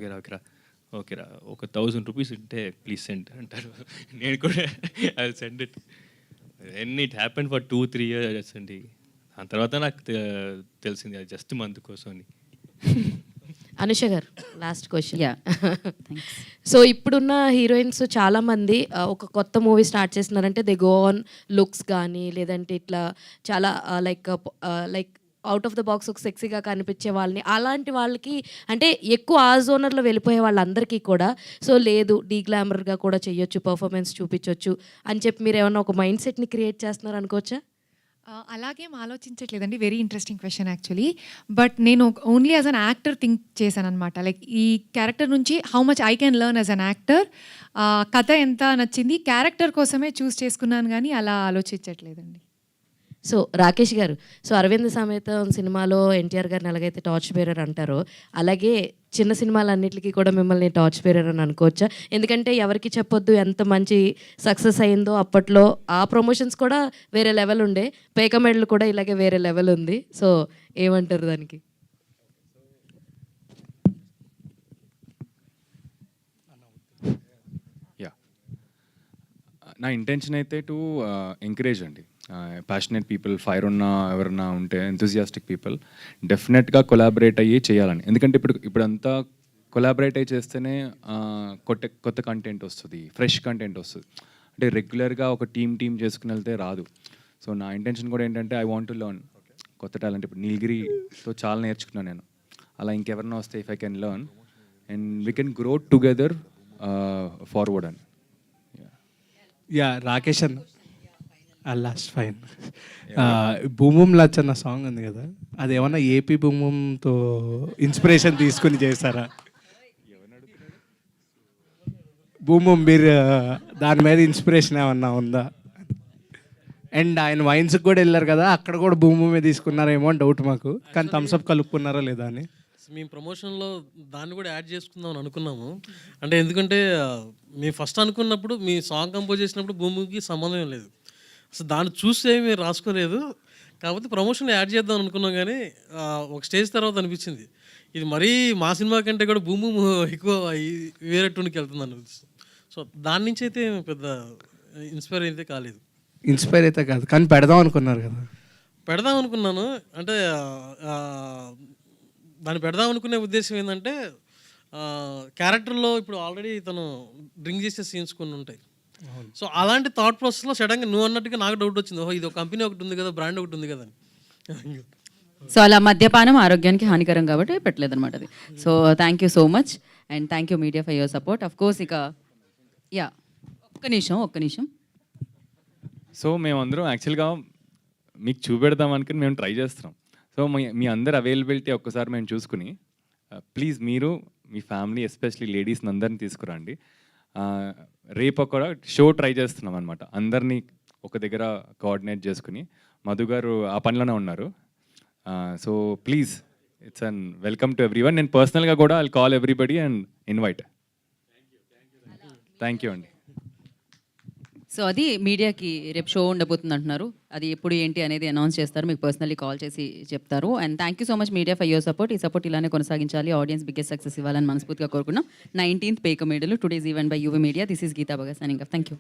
ఓకేరా ఒక 1000 రూపీస్ ఉంటే ప్లీజ్ సెండ్ అంటారు. నేను కూడా I send it. And it happen for 2-3 years అండి. దాని తర్వాత నాకు తెలిసింది అది జస్ట్ మంత్ కోసం అని. అనుష గారు లాస్ట్ క్వశ్చన్. యా సో ఇప్పుడున్న హీరోయిన్స్ చాలామంది ఒక కొత్త మూవీ స్టార్ట్ చేస్తున్నారంటే దే గో ఆన్ లుక్స్ కానీ లేదంటే ఇట్లా చాలా like out of the box ఒక సెక్సీగా కనిపించే వాళ్ళని, అలాంటి వాళ్ళకి అంటే ఎక్కువ ఆ జోనర్లో వెళ్ళిపోయే వాళ్ళందరికీ కూడా సో లేదు డీగ్లామర్గా కూడా చేయొచ్చు, పర్ఫార్మెన్స్ చూపించవచ్చు అని చెప్పి మీరు ఏమన్నా ఒక మైండ్ సెట్ని క్రియేట్ చేస్తున్నారు అనుకోవచ్చా? అలాగేం ఆలోచించట్లేదండి. Very interesting question actually. But నేను only as an actor think చేశాను అనమాట. లైక్ ఈ క్యారెక్టర్ నుంచి how much I can learn as an actor. కథ ఎంత నచ్చింది, క్యారెక్టర్ కోసమే చూస్ చేసుకున్నాను కానీ అలా ఆలోచించట్లేదండి. సో రాకేష్ గారు, సో అరవింద్ సమేతం సినిమాలో ఎన్టీఆర్ గారిని ఎలాగైతే టార్చ్ బేరర్ అంటారో అలాగే చిన్న సినిమాలన్నిటికీ కూడా మిమ్మల్ని టార్చ్ బేరర్ అని అనుకోవచ్చా? ఎందుకంటే ఎవరికి చెప్పొద్దు ఎంత మంచి సక్సెస్ అయిందో అప్పట్లో. ఆ ప్రమోషన్స్ కూడా వేరే లెవెల్ ఉండే, పేక మెడల్ కూడా ఇలాగే వేరే లెవెల్ ఉంది. సో ఏమంటారు దానికి? యా, నా ఇంటెన్షన్ అయితే టు ఎంకరేజ్ అండి. ప్యాషనేట్ పీపుల్, ఫైర్ ఉన్న ఎవరన్నా ఉంటే, ఎంతూజియాస్టిక్ పీపుల్ డెఫినెట్గా కొలాబరేట్ అయ్యి చేయాలని. ఎందుకంటే ఇప్పుడంతా కొలాబరేట్ అయ్యి చేస్తేనే కొత్త కంటెంట్ వస్తుంది, ఫ్రెష్ కంటెంట్ వస్తుంది. అంటే రెగ్యులర్గా ఒక టీమ్ చేసుకుని వెళ్తే రాదు. సో నా ఇంటెన్షన్ కూడా ఏంటంటే ఐ వాంట్ టు లెర్న్ కొత్త టాలెంట్. ఇప్పుడు నీలగిరితో చాలా నేర్చుకున్నాను నేను. అలా ఇంకెవరన్నా వస్తే if I can learn and we can grow together forward అని. యా రాకేష్ అన్న last fine. Boom boom lunch అన్న సాంగ్ ఉంది కదా, అది ఏమన్నా ఏపీ బూమ్ బూమ్తో ఇన్స్పిరేషన్ తీసుకుని చేశారా? బూమ్ బూమ్ మీరు దాని మీద ఇన్స్పిరేషన్ ఏమన్నా ఉందా? అండ్ ఆయన వైన్స్కి కూడా వెళ్ళారు కదా, అక్కడ కూడా బూమ్ బూమే తీసుకున్నారేమో అని డౌట్ మాకు. కానీ థమ్స్అప్ కలుపుకున్నారా లేదా అని. మేము ప్రమోషన్లో దాన్ని కూడా యాడ్ చేసుకుందాం అని అనుకున్నాము. అంటే ఎందుకంటే మేము ఫస్ట్ అనుకున్నప్పుడు మీ సాంగ్ కంపోజ్ చేసినప్పుడు భూమికి సంబంధం లేదు, అసలు దాన్ని చూస్తే మీరు రాసుకోలేదు. కాకపోతే ప్రమోషన్ యాడ్ చేద్దాం అనుకున్నాం కానీ ఒక స్టేజ్ తర్వాత అనిపించింది ఇది మరీ మా సినిమా కంటే కూడా భూమి ఎక్కువ వేరే టూన్కి వెళ్తుంది అనిపిస్తుంది. సో దాని నుంచి అయితే పెద్ద ఇన్స్పైర్ అయితే కాలేదు. ఇన్స్పైర్ అయితే కాదు కానీ పెడదాం అనుకున్నారు కదా. పెడదాం అనుకున్నాను. అంటే దాన్ని పెడదాం అనుకునే ఉద్దేశం ఏంటంటే క్యారెక్టర్లో ఇప్పుడు ఆల్రెడీ తను డ్రింక్ చేసే సీన్స్ కొన్ని ఉంటాయి. సో అలాంటి థాట్ ప్రాసెస్లో సడన్గా నువ్వు అన్నట్టుగా నాకు డౌట్ వచ్చింది, ఓహో ఇది ఒక కంపెనీ ఒకటి ఉంది కదా, బ్రాండ్ ఒకటి ఉంది కదా అని. సో అలా మద్యపానం ఆరోగ్యానికి హానికరం కాబట్టి పెట్టలేదన్నమాట అది. So thank you so much and thank you media for your support. Of course ఇక యా ఒక్క నిమిషం. సో మేమందరం యాక్చువల్గా మీకు చూపెడదాం అనుకుని మేము ట్రై చేస్తున్నాం. సో మీ అందరి అవైలబిలిటీ ఒక్కసారి మేము చూసుకుని ప్లీజ్ మీరు మీ ఫ్యామిలీ ఎస్పెషలీ లేడీస్ని అందరిని తీసుకురండి. రేపు ఒక షో ట్రై చేస్తున్నాం అనమాట, అందరినీ ఒక దగ్గర కోఆర్డినేట్ చేసుకుని. మధు గారు ఆ పనిలోనే ఉన్నారు. So please it's an welcome to every one. నేను పర్సనల్గా కూడా I'll call everybody and invite. Thank you అండి. సో అది మీడియాకి రేపు షో ఉండబోతుంది అంటున్నారు, అది ఎప్పుడు ఏంటి అనేది అనౌన్స్ చేస్తారు, మీకు పర్సనల్లీ కాల్ చేసి చెప్తారు. And thank you so much media for your support. ఈ సపోర్ట్ ఇలానే కొనసాగించాలి, ఆడియన్స్ బిగ్గెస్ట్ సక్సెస్ ఇవ్వాలని మనస్ఫూర్తిగా కోరుకున్నాం. 19th Peka Medalu today's event by UV media. This is Geetha Bagga signing of. Thank you.